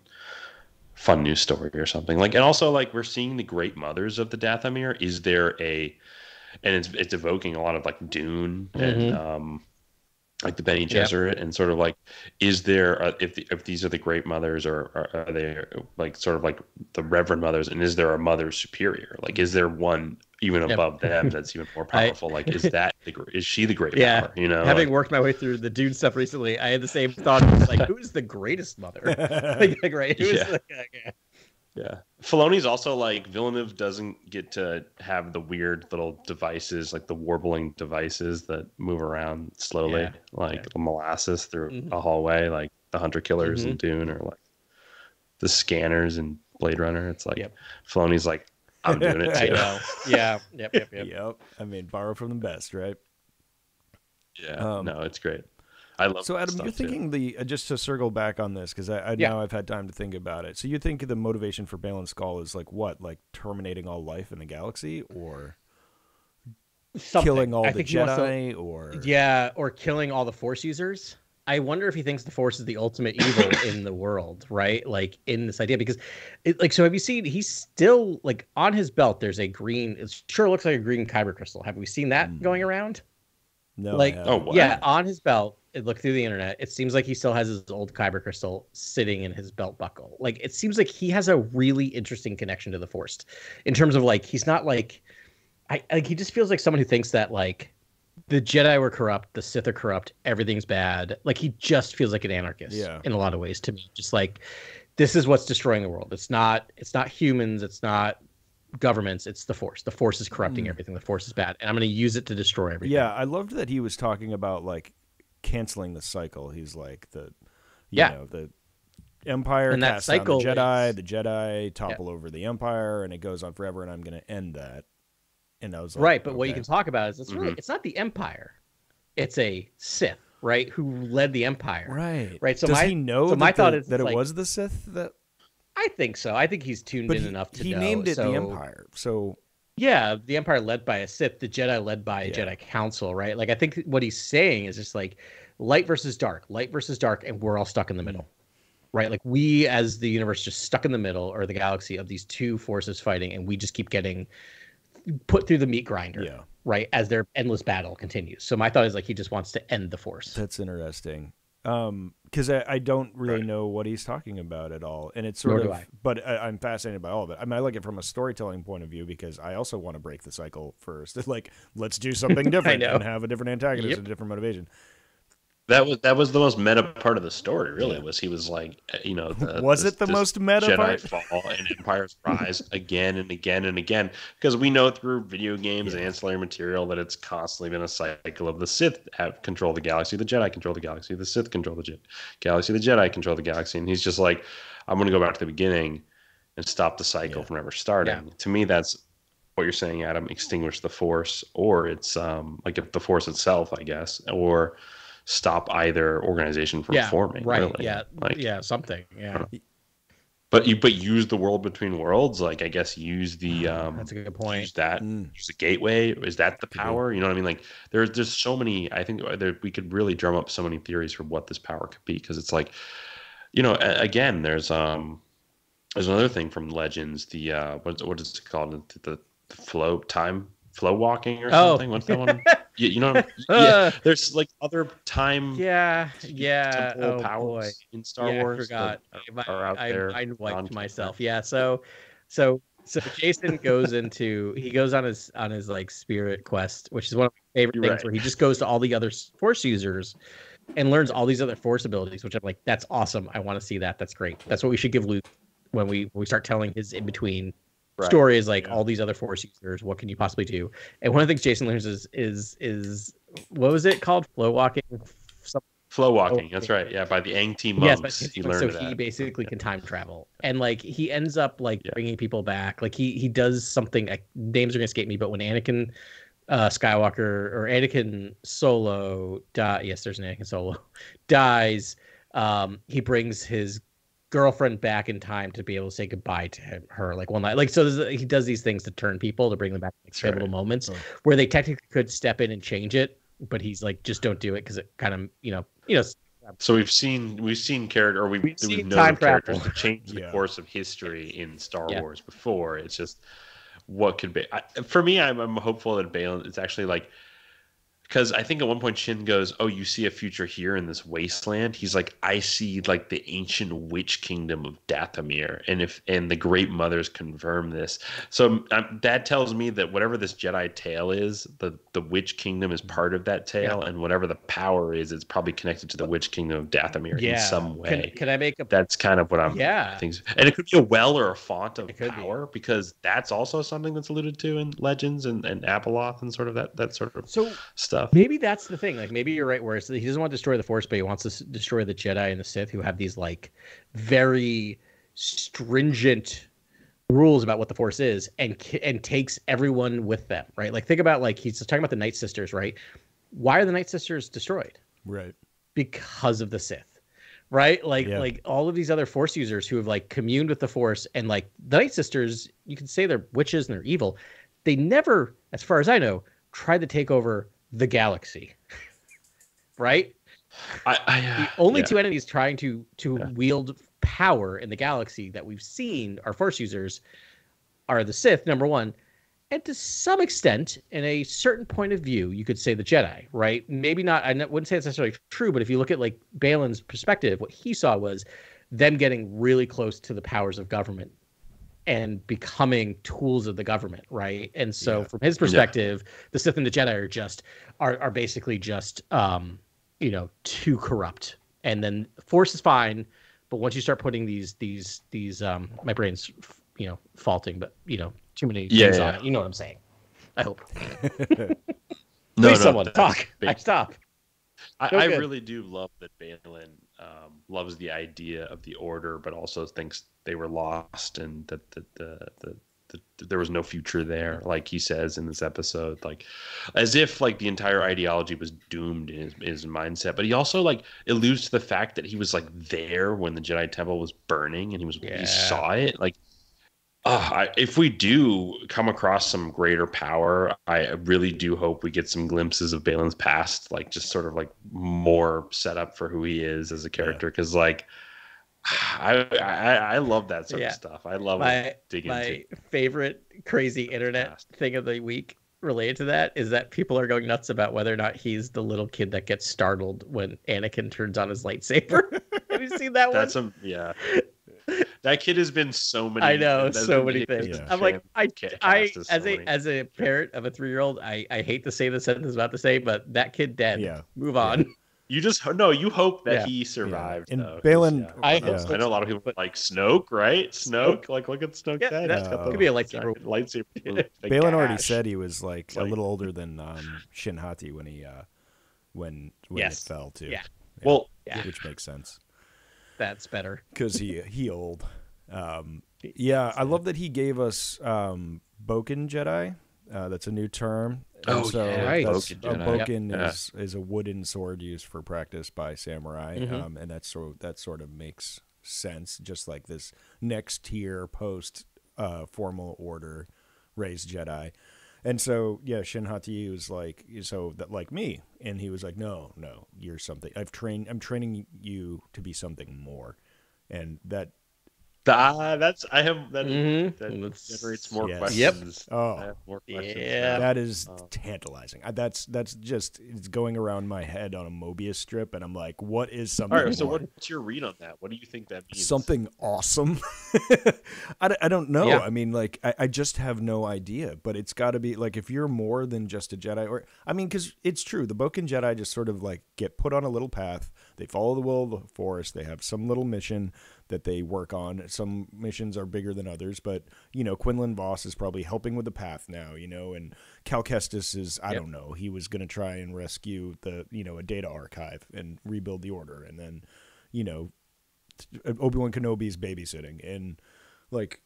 fun new story or something. And also we're seeing the great mothers of the Dathomir. Is there and it's evoking a lot of Dune and the Bene Gesserit, and sort of is there if these are the great mothers, or are they sort of the reverend mothers, and is there a mother superior? Is there one even above them that's even more powerful? Is she the great power? Having worked my way through the Dune stuff recently, I had the same thought. Who's the greatest mother? Yeah. Filoni's also Villeneuve doesn't get to have the weird little devices, the warbling devices that move around slowly, molasses through a hallway, the hunter killers in Dune, or the scanners in Blade Runner. It's Filoni's I'm doing it too. I know. Yeah. Yep. I mean, borrow from the best, right? Yeah. No, it's great. I love. So Adam, you're thinking just to circle back on this, because now I've had time to think about it. So you think the motivation for Baylan Skoll is what? Terminating all life in the galaxy, or killing all the Jedi, or killing all the Force users? I wonder if he thinks the Force is the ultimate evil in the world, right? In this idea, because so have you seen, he's still on his belt, there's a green, it sure looks like a green kyber crystal. Have we seen that going around? No. On his belt, look through the internet, it seems like he still has his old kyber crystal sitting in his belt buckle. It seems like he has a really interesting connection to the Force, in terms of he's not he just feels like someone who thinks that the Jedi were corrupt, the Sith are corrupt, everything's bad. He just feels like an anarchist in a lot of ways to me. Just this is what's destroying the world. It's not humans, it's not governments, it's the Force. The Force is corrupting everything. The Force is bad, and I'm going to use it to destroy everything. Yeah, I loved that he was talking about canceling the cycle. He's the Empire And that casts down the cycle Jedi. is- The Jedi topple over the Empire, and it goes on forever. And I'm going to end that. And I was like, Right, but what you okay. can talk about is it's not the Empire. It's a Sith, right? Who led the Empire. Right. Right. So does he know my that, thought is that it like, was the Sith that? I think so. I think he's tuned But in enough to he know. named it so, the Empire. So yeah, the Empire led by a Sith, the Jedi led by a Yeah. Jedi Council, right? Like I think what he's saying is just like light versus dark, and we're all stuck in the middle. Right? Like we as the universe just stuck in the middle, or the galaxy, of these two forces fighting, and we just keep getting put through the meat grinder. Yeah. Right, as their endless battle continues. So my thought is like he just wants to end the force. that's interesting. Because I don't really know what he's talking about at all, and it's sort Nor of. do I. But I'm fascinated by all of it. I mean, I like it from a storytelling point of view because I also want to break the cycle first. Like, let's do something different know. and have a different antagonist Yep. and a different motivation. That was the most meta part of the story. Really, was he was like, Was it the most meta Jedi part? fall and Empire's rise again and again and again, because we know through video games and ancillary material that it's constantly been a cycle of the Sith have control the galaxy, the Jedi control the galaxy, the Sith control the galaxy, the Jedi control the galaxy, and he's just like, I'm going to go back to the beginning and stop the cycle from ever starting. Yeah. To me, that's what you're saying, Adam. Extinguish the Force, or it's like if the Force itself, I guess, or stop either organization from forming. Right. Really. Yeah. Like, Something. Yeah. But use the world between worlds. Like, I guess use the That's a good point. use that. Use the gateway. Is that the power? You know what I mean? Like, there's so many. I think we could really drum up so many theories for what this power could be, because it's like, again, there's another thing from Legends. The what is it called? The flow walking or something. What's that one? There's like other time. Oh powers boy. in Star Wars. I forgot. Are out there. I wiped myself. Yeah. So Jason goes on his like spirit quest, which is one of my favorite things, where he just goes to all the other Force users and learns all these other Force abilities, which I'm like, that's awesome. I want to see that. That's great. That's what we should give Luke when we start telling his in between. Story is like all these other Force users. What can you possibly do? And one of the things Jason learns is what was it called? Flow walking. Flow walking. That's right. Yeah, by the Angti monks. Yes, he learned he basically can time travel, and like he ends up like bringing people back. Like he does something. Names are gonna escape me, but when Anakin Skywalker or Anakin Solo yes, there's an Anakin Solo dies. He brings his girlfriend back in time to be able to say goodbye to her like one night. Like, so he does these things to turn people, to bring them back to like, pivotal moments where they technically could step in and change it, but he's like, just don't do it, because it kind of So we've seen character, or we've seen known time characters travel. to change the course of history in Star Wars before. It's just what could be. For me, I'm hopeful that Baylan, it's actually like, because I think at one point Shin goes, "Oh, you see a future here in this wasteland?" He's like, "I see like the ancient witch kingdom of Dathomir, and the Great Mothers confirm this." So that tells me that whatever this Jedi tale is, the witch kingdom is part of that tale, and whatever the power is, it's probably connected to the witch kingdom of Dathomir in some way. Can I make a? That's kind of what I'm thinking. And it could be a well or a font of power, because that's also something that's alluded to in Legends and Abeloth and sort of that sort of stuff. Maybe that's the thing. Like, maybe you're right, where he doesn't want to destroy the Force, but he wants to destroy the Jedi and the Sith, who have these like very stringent rules about what the Force is, and takes everyone with them, right? Like, think about, like, he's talking about the Night Sisters, right? Why are the Night Sisters destroyed? Right. Because of the Sith, right? Like all of these other Force users who have like communed with the Force, and like the Night Sisters, you can say they're witches and they're evil. They never, as far as I know, tried to take over the galaxy, right? The only two entities trying to wield power in the galaxy that we've seen are Force users are the Sith, number one, and to some extent, in a certain point of view, you could say the Jedi, right? Maybe not. I wouldn't say it's necessarily true, but if you look at like Baylan's perspective, what he saw was them getting really close to the powers of government and becoming tools of the government, right? And so from his perspective, the Sith and the Jedi are just are basically just too corrupt. And then Force is fine, but once you start putting these my brain's faulting, but too many things on it. You know what I'm saying? I hope. Please, someone talk. I stop. I really do love that Baylan loves the idea of the Order, but also thinks they were lost and that there was no future there, like he says in this episode, like as if like the entire ideology was doomed in his mindset. But he also like alludes to the fact that he was like there when the Jedi Temple was burning and he saw it. Like, if we do come across some greater power, I really do hope we get some glimpses of Baylan's past, like just sort of like more set up for who he is as a character. Because like, I love that sort of stuff. I love digging into. My favorite crazy internet thing of the week related to that is that people are going nuts about whether or not he's the little kid that gets startled when Anakin turns on his lightsaber. Have you seen that one? That kid has been so many. I know so many things. Yeah. I'm like, as a things. Parent of a 3-year-old, I hate to say the sentence I was about to say, but that kid dead. Yeah. Move on. You you hope that he survived. And Baylan, I know a lot of people like Snoke, right? Snoke, like look at Snoke. Yeah, that could be a lightsaber. Baylan already said he was like a little older than Shin Hati when he when it fell too. Yeah. Which makes sense. That's better because he old. I love that he gave us Boken Jedi. That's a new term. Boken is a wooden sword used for practice by samurai, and that sort of makes sense. Just like this next tier post formal order raised Jedi, and so Shin Hati was like like me, and he was like, no, you're something. I'm training you to be something more, and that. That generates more questions. Yep. I have more questions. Yeah. That is tantalizing. That's just it's going around my head on a Mobius strip, and I'm like, what is something? All right. So more? What's your read on that? What do you think that means? Something awesome. I don't know. Yeah. I mean, like I just have no idea. But it's got to be like if you're more than just a Jedi, or I mean, because it's true. The Boken Jedi just sort of like get put on a little path. They follow the will of the Force. They have some little mission that they work on. Some missions are bigger than others, but Quinlan Voss is probably helping with the path now, and Cal Kestis is I don't know, he was going to try and rescue the a data archive and rebuild the Order, and then Obi-Wan Kenobi's babysitting, and like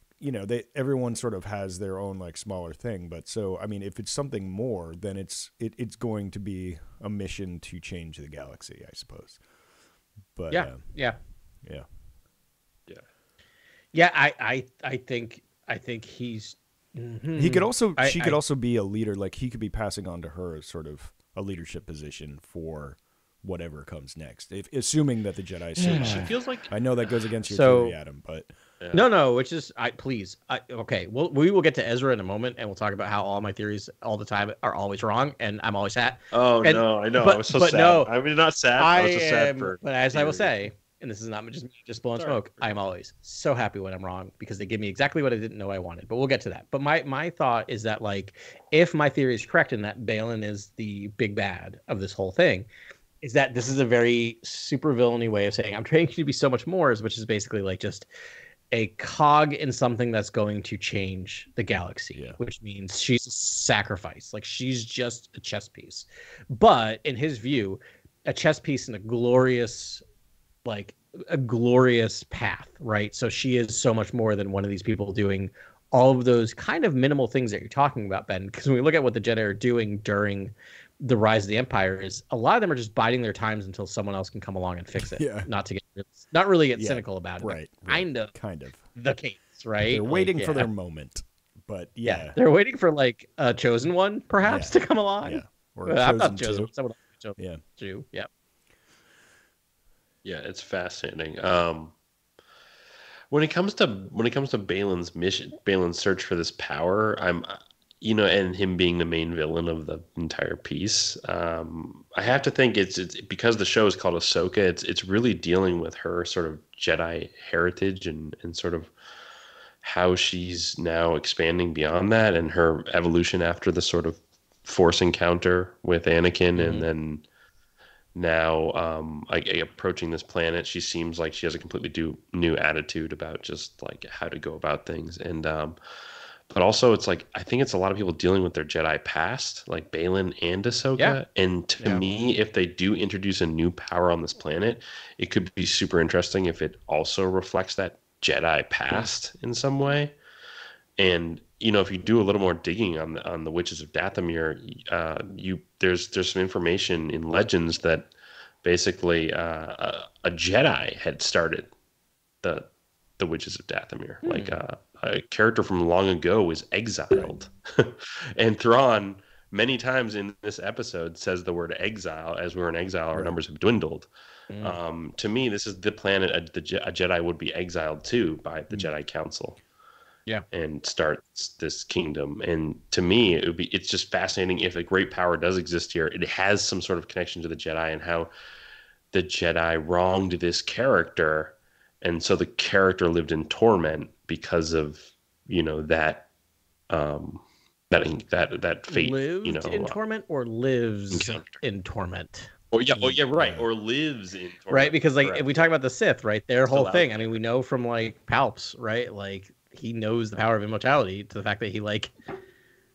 everyone sort of has their own like smaller thing, but so I mean if it's something more, then it's going to be a mission to change the galaxy, I suppose. But I think he's. He could also. She could also be a leader. Like he could be passing on to her sort of a leadership position for whatever comes next. Assuming that the Jedi. She feels like. I know that goes against your theory, Adam, but. No. Which is okay. We will get to Ezra in a moment, and we'll talk about how all my theories all the time are always wrong, and I'm always sad. Oh no, I know. I was so sad. No, I mean, not sad. I was just sad for. But as I will say. And this is not just blowing smoke. I'm always so happy when I'm wrong because they give me exactly what I didn't know I wanted. But we'll get to that. But my thought is that like if my theory is correct and that Baylan is the big bad of this whole thing, is that this is a very super villainy way of saying I'm training you to be so much more, which is basically like just a cog in something that's going to change the galaxy, which means she's a sacrifice. Like she's just a chess piece. But in his view, a chess piece in a glorious path, right? So she is so much more than one of these people doing all of those kind of minimal things that you're talking about, Ben. Because when we look at what the Jedi are doing during the rise of the Empire, is a lot of them are just biding their times until someone else can come along and fix it. Not really get cynical about it. Right. Kind of the case, right? They're waiting for their moment, but they're waiting for like a chosen one, perhaps, to come along. Yeah, or I'm not chosen. Someone else Jew. Yeah. Yeah, it's fascinating. When it comes to Baylan's mission, Baylan's search for this power, and him being the main villain of the entire piece, I have to think it's because the show is called Ahsoka. It's really dealing with her sort of Jedi heritage and sort of how she's now expanding beyond that and her evolution after the sort of Force encounter with Anakin, and then. Now, approaching this planet, she seems like she has a completely new attitude about just like how to go about things. And but but also it's like I think it's a lot of people dealing with their Jedi past, like Baylan and Ahsoka. Yeah. And to me, if they do introduce a new power on this planet, it could be super interesting if it also reflects that Jedi past in some way. And if you do a little more digging on the Witches of Dathomir, there's some information in Legends that basically a Jedi had started the Witches of Dathomir. Like a character from long ago was exiled, and Thrawn many times in this episode says the word exile. As we're in exile, our numbers have dwindled. To me, this is the planet a Jedi would be exiled to by the Jedi Council. Yeah. And starts this kingdom. And to me, it's just fascinating if a great power does exist here. It has some sort of connection to the Jedi and how the Jedi wronged this character. And so the character lived in torment because of, that fate. Lived in torment or lives in torment? Or right. Or lives in torment. Right, because Correct. if we talk about the Sith, right, their Still whole thing, out. I mean, we know from Palps, right, he knows the power of immortality to the fact that he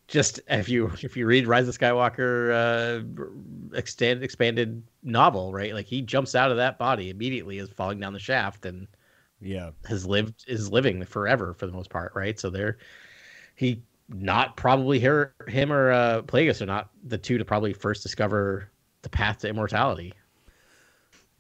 just if you read Rise of Skywalker expanded novel, right, he jumps out of that body immediately as falling down the shaft and is living forever for the most part, right? So he not probably him or Plagueis are not the two to probably first discover the path to immortality.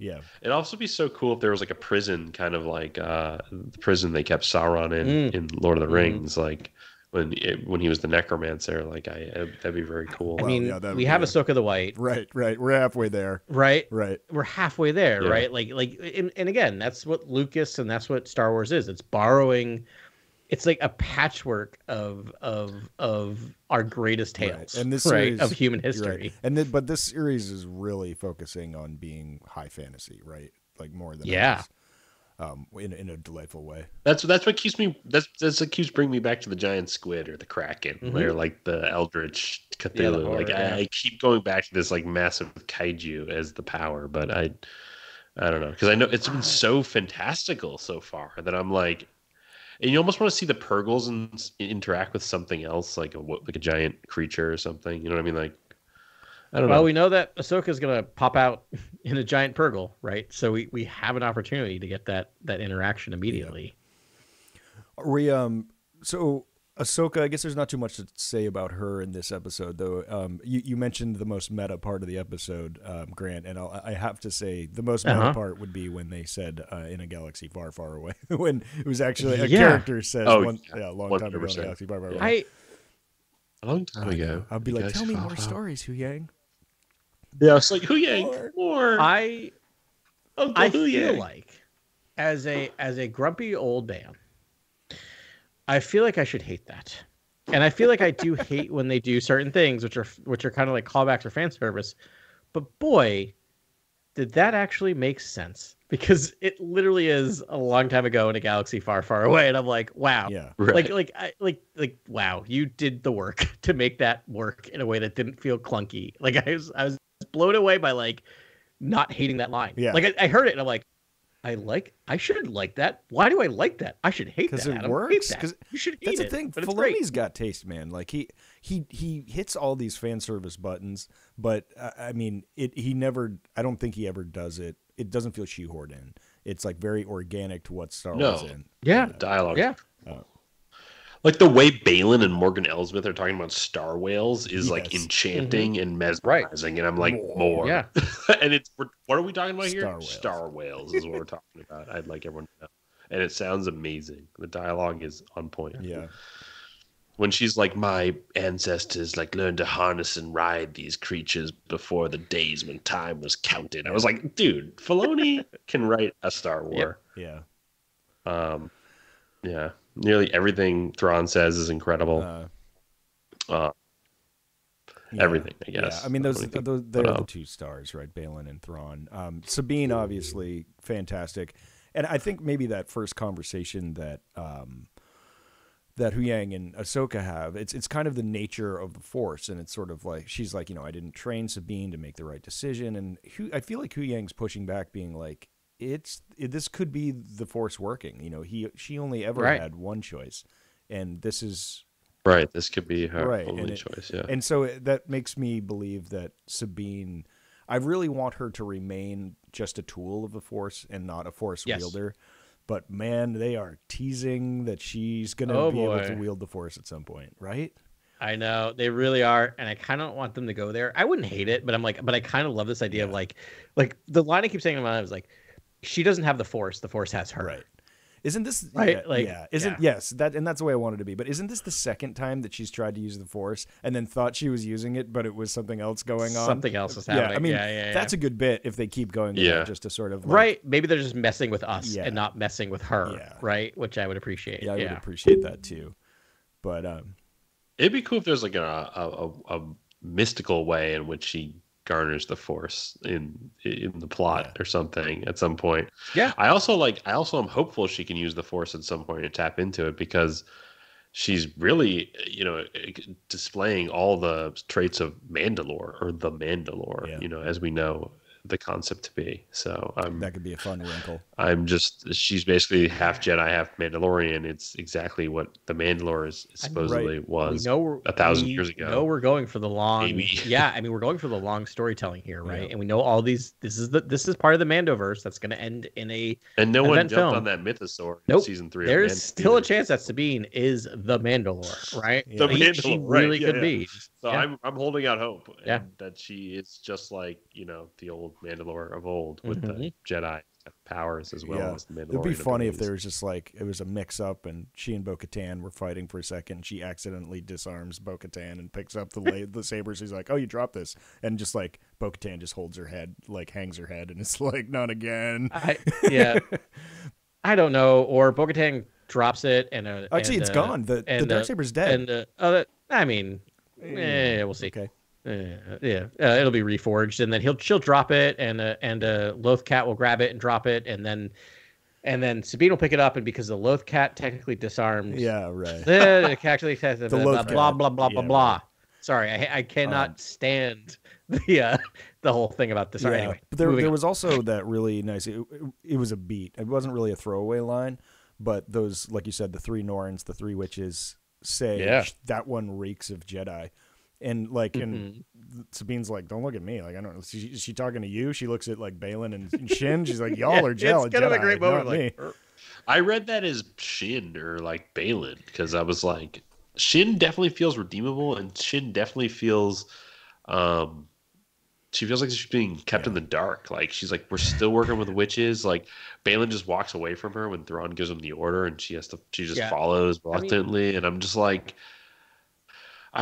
Yeah. It'd also be so cool if there was a prison, kind of like the prison they kept Sauron in Lord of the Rings, like when he was the necromancer. That'd be very cool. I mean, we have Ahsoka the White. Right. We're halfway there. Right. Right. We're halfway there, right? And again, that's what Lucas and that's what Star Wars is. It's borrowing. It's like a patchwork of our greatest tales, and this series, of human history. Right. But this series is really focusing on being high fantasy, right? Like more than in a delightful way. That's what keeps me. That's what keeps bringing me back to the giant squid or the kraken, or the eldritch Cthulhu. I keep going back to this massive kaiju as the power, but I don't know, because I know it's been so fantastical so far that I'm like. And you almost want to see the Purgles and interact with something else, like a giant creature or something. You know what I mean? I don't know. Well, we know that Ahsoka is going to pop out in a giant Purgle, right? So we have an opportunity to get that interaction immediately. Yeah. So Ahsoka, I guess there's not too much to say about her in this episode, though. You mentioned the most meta part of the episode, Grant, and I have to say the most meta part would be when they said in a galaxy far, far away, when it was actually a character says a long time ago in a galaxy far, far away. A long time ago. I'd be like, tell me more stories, Hu Yang. Yeah, it's like Hu Yang, more. I feel like as a grumpy old man, I feel like I should hate that. And I feel like I do hate when they do certain things which are kind of like callbacks or fan service. But boy, did that actually make sense, because it literally is a long time ago in a galaxy far, far away, and I'm like, wow. Yeah. Right. Wow, you did the work to make that work in a way that didn't feel clunky. I was blown away by not hating that line. Yeah. I heard it and I'm like, I should like that. Why do I like that? I should hate that. Because it Adam. works. Hate that. You should hate that's it. the thing. But Filoni's got taste, man. He hits all these fan service buttons, but I mean, he never. I don't think he ever does it. It doesn't feel shoehorned in. It's very organic to what Star Wars in. Yeah. Dialogue. Yeah. The way Baylan and Morgan Elsbeth are talking about star whales is enchanting and mesmerizing, and I'm like, more. Yeah. And what are we talking about here? Whales. Star whales is what we're talking about. I'd like everyone to know. And it sounds amazing. The dialogue is on point. Yeah. When she's like, my ancestors learned to harness and ride these creatures before the days when time was counted. I was like, dude, Filoni can write a Star Wars. Yeah. Yeah. Nearly everything Thrawn says is incredible. Everything, I guess. Yeah. I mean, they're the two stars, right? Baylan and Thrawn. Sabine, obviously, fantastic. And I think maybe that first conversation that Hu Yang and Ahsoka have, it's kind of the nature of the Force, and it's sort of like, she's like, I didn't train Sabine to make the right decision, and I feel like Hu Yang's pushing back, being like, this could be the Force working. She only ever had one choice, and this is Right. This could be her Right, only choice. Yeah. And so that makes me believe that Sabine, I really want her to remain just a tool of the Force and not a Force wielder. But man, they are teasing that she's going to be able to wield the Force at some point, right? I know they really are, and I kind of want them to go there. I wouldn't hate it, but I kind of love this idea of like the line I keep saying in my mind is like, she doesn't have the Force has her. Right. Isn't this right? Yes, that's the way I wanted to be. But isn't this the second time that she's tried to use the Force and then thought she was using it, but it was something else going on? Something else was happening. Yeah, I mean, that's a good bit if they keep going with that, just to sort of right. Maybe they're just messing with us and not messing with her, right? Which I would appreciate. Yeah, I would appreciate that too. But it'd be cool if there's like a mystical way in which she garners the Force in the plot or something at some point. Yeah. I also am hopeful she can use the Force at some point and tap into it, because she's really, displaying all the traits of Mandalore, or the Mandalore, as we know the concept to be. So that could be a fun wrinkle. She's basically half Jedi, half Mandalorian. It's exactly what the Mandalore supposedly was 1,000 years ago. We know we're going for the long, we're going for the long storytelling here, right? Yeah. And we know all these. This is part of the mandoverse that's going to end in a and no one jumped on that mythosaur in season 3. There's still a chance that Sabine is the Mandalore, right? The Mandalore, she really could be. So I'm holding out hope that she is just like the old Mandalore of old with the Jedi powers as well as the Mandalorian. It'd be funny if there was just like it was a mix-up and she and Bo-Katan were fighting for a second. She accidentally disarms Bo-Katan and picks up the sabers. She's like, "Oh, you dropped this," and just like Bo-Katan just holds her head, like hangs her head, and it's like, "Not again." I don't know. Or Bo-Katan drops it and actually it's gone. The darksaber's dead. We'll see. Okay. It'll be reforged, and then she'll drop it, and Loth Cat will grab it and drop it, and then Sabine will pick it up, and because the Loth Cat technically disarms, it actually says blah blah blah blah blah. Right. Sorry, I cannot stand the whole thing about this. Anyway, but there was also that really nice. It was a beat. It wasn't really a throwaway line, but those, like you said, the 3 Norns, the 3 witches say that one reeks of Jedi. And like, and Sabine's like, "Don't look at me. Like, I don't know. Is she talking to you?" She looks at like Baylan and Shin. She's like, "Y'all are Jedi." It's kind of a great moment. Like, I read that as Shin or like Baylan, because I was like, Shin definitely feels redeemable, and Shin definitely feels, she feels like she's being kept in the dark. Like she's like, we're still working with witches. Like Baylan just walks away from her when Thrawn gives him the order, and she just follows reluctantly. And I'm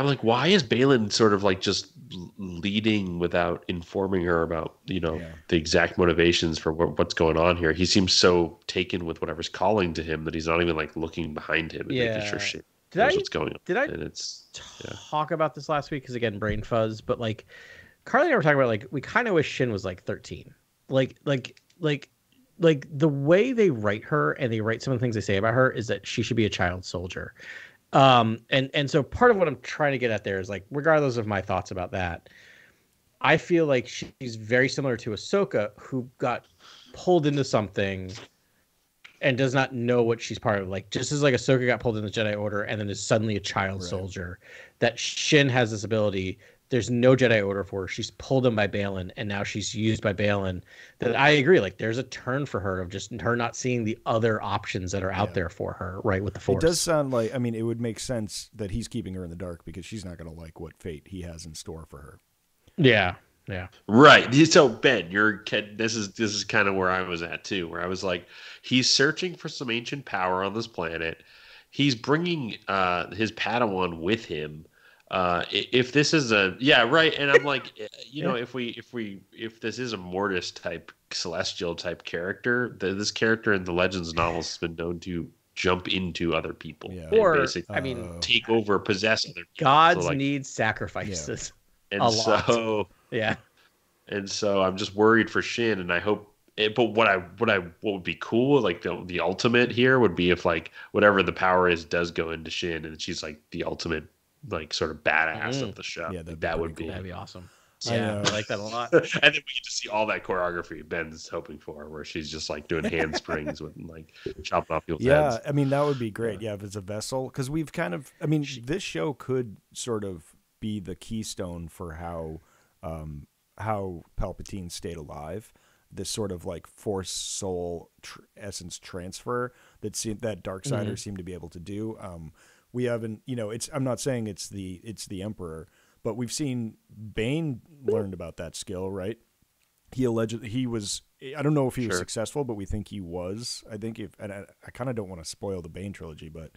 like, why is Baylan sort of like just leading without informing her about, the exact motivations for what's going on here? He seems so taken with whatever's calling to him that he's not even like looking behind him and making sure shit knows what's going on. Did I talk about this last week? Because again, brain fuzz. But like, Carly and I were talking about like, we kind of wish Shin was like 13. Like the way they write her and they write some of the things they say about her is that she should be a child soldier. And so part of what I'm trying to get at there is like, regardless of my thoughts about that, I feel like she's very similar to Ahsoka, who got pulled into something and does not know what she's part of. Like, just as like Ahsoka got pulled in the Jedi Order and then is suddenly a child soldier, that Shin has this ability. There's no Jedi Order for her. She's pulled in by Baylan, and now she's used by Baylan. That I agree. Like, there's a turn for her of just her not seeing the other options that are out there for her, right, with the Force. It does sound like, I mean, it would make sense that he's keeping her in the dark because she's not going to like what fate he has in store for her. Yeah. Right. So Ben, this is kind of where I was at too, where I was like, he's searching for some ancient power on this planet. He's bringing his Padawan with him. If this is and I'm like, if this is a Mortis type, celestial type character, this character in the Legends novels has been known to jump into other people, or basically, take over, possess other people. Gods need sacrifices, and so I'm just worried for Shin, and I hope. But what would be cool, like the ultimate here would be if like whatever the power is does go into Shin, and she's like the ultimate, like sort of badass of the show. Yeah, that would be cool. That'd be awesome. Yeah, I like that a lot. And then we get to see all that choreography Ben's hoping for, where she's just like doing handsprings with like chopping off people's heads. I mean that would be great. Yeah, if it's a vessel, because we've kind of, I mean, this show could sort of be the keystone for how Palpatine stayed alive. This sort of like force soul essence transfer that Darksiders seem to be able to do. We haven't, I'm not saying it's the Emperor, but we've seen Bane learned about that skill, right? He was, I don't know if he was successful, but we think he was. I think and I kind of don't want to spoil the Bane trilogy, but.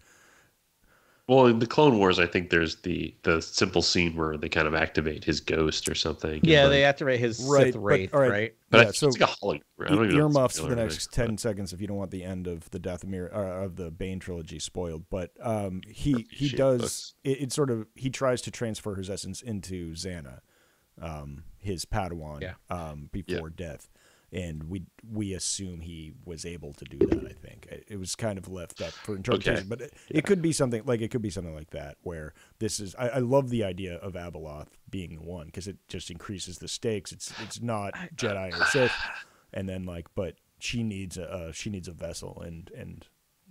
Well, in the Clone Wars, I think there's the simple scene where they kind of activate his ghost or something. Yeah, they activate his Sith Wraith, right? But yeah, so it's like a hologram. Earmuffs for the next 10 seconds if you don't want the end of the Dathomir of the Bane trilogy spoiled. But he does it sort of, he tries to transfer his essence into Xana, his Padawan, before death. And we assume he was able to do that. I think it was kind of left up for interpretation, but it could be something like that. Where this is, I love the idea of Abeloth being the one, because it just increases the stakes. It's not Jedi or Sith, and then but she needs a vessel, and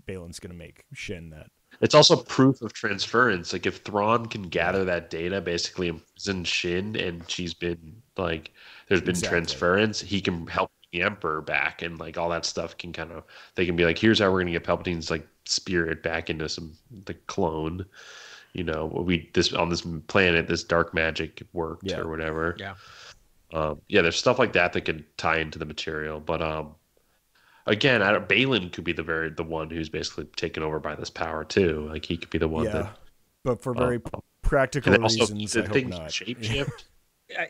Baylan's gonna make Shin that. It's also proof of transference. Like if Thrawn can gather that data, basically imprison Shin, and she's been there's been transference, he can help the Emperor back, and all that stuff can they can be like, here's how we're gonna get Palpatine's spirit back into the clone. On this planet, this dark magic worked or whatever. There's stuff like that could tie into the material, but again, Baylan could be the one who's basically taken over by this power too. He could be the one that. But for very practical reasons, I hope not. Shapeshift.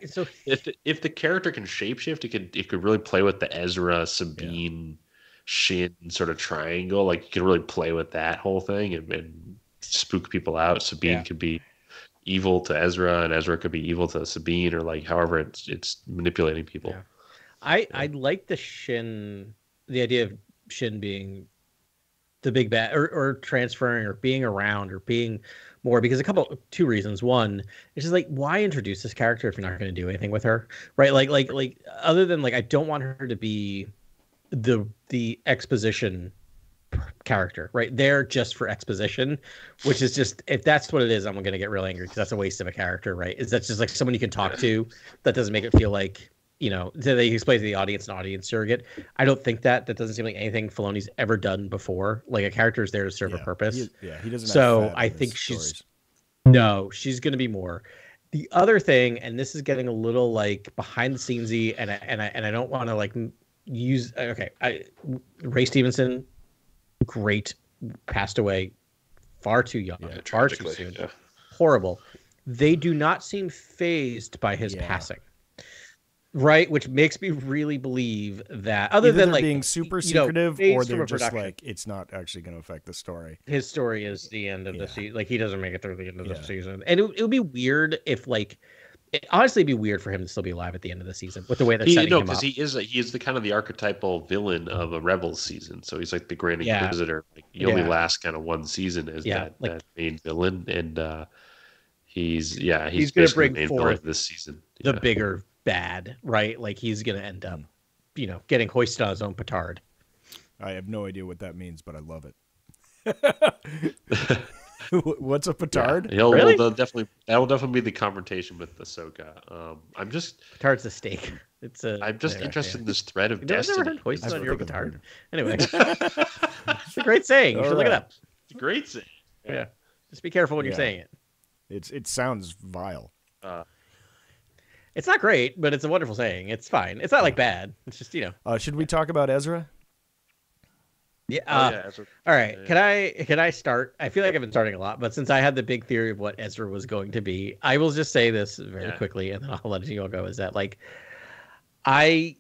So if the character can shapeshift, it could really play with the Ezra, Sabine, Shin sort of triangle. You can really play with that whole thing and spook people out. Sabine could be evil to Ezra, and Ezra could be evil to Sabine, or however it's manipulating people. I like the idea of Shin being the big bad, or transferring, or being around, or being more, because two reasons. One, it's just why introduce this character if you're not going to do anything with her, right? Like other than I don't want her to be the exposition character, right? They're just for exposition, which is just, if that's what it is, I'm going to get real angry, because that's a waste of a character, right? Is that's just someone you can talk to, that doesn't make it feel like, so they explain to the audience, an audience surrogate. I don't think that doesn't seem like anything Filoni's ever done before. A character is there to serve a purpose. He doesn't. So I think she's going to be more. The other thing, and this is getting a little behind the scenesy, and I don't want to use. Okay, Ray Stevenson, great, passed away far too young, far too soon. Horrible. They do not seem fazed by his passing. Right, which makes me really believe that, other than being super secretive, or they're just it's not actually going to affect the story. His story is the end of the season. He doesn't make it through the end of the season, and it would be weird if it honestly be weird for him to still be alive at the end of the season with the way they're setting him up. He is the kind of the archetypal villain of a Rebels season. So he's the Grand Inquisitor. He only lasts kind of one season as that main villain, and he's going to bring forth this season the bigger bad, right? He's gonna end up getting hoisted on his own petard. I have no idea what that means, but I love it. What's a petard? Really? That will definitely be the confrontation with Ahsoka. Petard's a steak. I'm just interested in this thread of destiny. Never heard hoisted on your petard. Anyway, it's a great saying. You should look it up. It's a great saying. Yeah, just be careful when you're saying it. It sounds vile. It's not great, but it's a wonderful saying. It's fine. It's not bad. It's just Should we talk about Ezra? Yeah. Ezra. All right. Yeah. Can I start? I feel like I've been starting a lot, but since I had the big theory of what Ezra was going to be, I will just say this very quickly, and then I'll let you all go. Is that I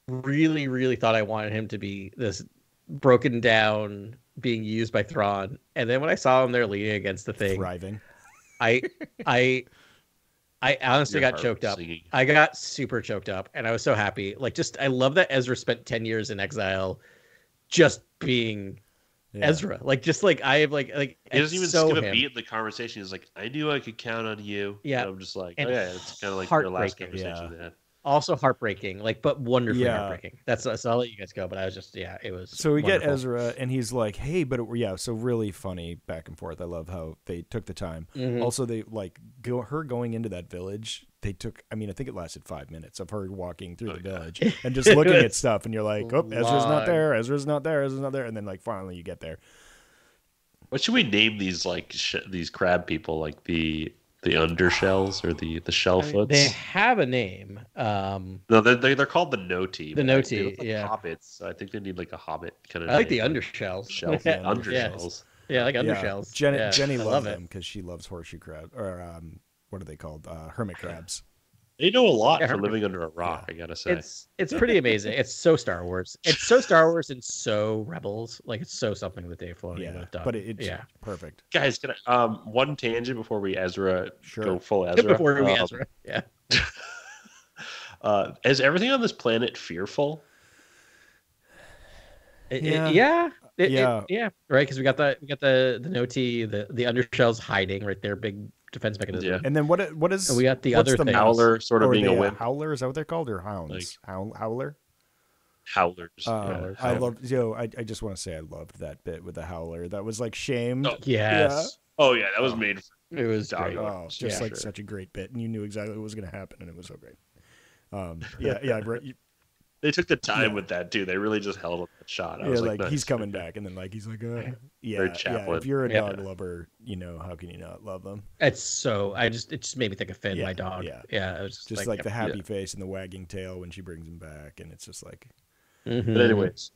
really, really thought I wanted him to be this broken down, being used by Thrawn, and then when I saw him there leaning against the thing, thriving, I honestly got choked up. I got super choked up, and I was so happy. I love that Ezra spent 10 years in exile, just being Ezra. Like just like I have like He doesn't even so skip a him. beat in the conversation. He's like, I knew I could count on you. Yeah. And I'm just like, And oh yeah, it's kind of like their last heartbreaking. conversation they had. Also heartbreaking, like, but wonderfully Yeah. heartbreaking. So I'll let you guys go, but I was just, it was. So we wonderful. get Ezra, and he's like, "Hey, but so really funny back and forth. I love how they took the time. Mhm. Also, they like her going into that village. They took, I mean, I think it lasted 5 minutes of her walking through the village and just looking at stuff, and you're like, oh, Ezra's not there, Ezra's not there, Ezra's not there, and then like finally you get there. What should we name these like these crab people? Like the undershells or the shellfoots? They have a name. No, they're called the Noti. The Noti, like yeah. hobbits. So I think they need like a hobbit kind of. I like the undershells. Shells, Yeah, undershells. Yeah, I like undershells. Jenny I loves love them because she loves horseshoe crab, or what are they called? Hermit crabs. They know a lot Yeah, for hermit- living under a rock. I gotta say. It's pretty amazing. It's so Star Wars. It's so Star Wars and so Rebels. Like it's so something that Dave Filoni would have done. But it's perfect. Guys, can I, one tangent before we go full Just Ezra. before we Ezra. Yeah. Is everything on this planet fearful? Yeah. Yeah. Right, because we got the Noti, the undershells hiding right there, big defense mechanism. Yeah. And then what is? And we got the what's other the thing. Howler sort of or being the, a wimp. Howler, is that what they're called, or hounds? Howler. Howlers. I love. I just want to say I loved that bit with the Howler. That was like shamed. Oh, Yes. Oh yeah, that was made. It was Dog great. owners. Oh, just like such a great bit, and you knew exactly what was going to happen, and it was so great. They took the time with that too. They really just held up that shot. I was like nice. he's coming back, and then like he's like, Very Chaplin. If you're a dog lover, how can you not love them? It's so it just made me think of Finn, my dog. Yeah. It was Just like the happy face and the wagging tail when she brings him back, and it's just like. Mm-hmm. But anyways,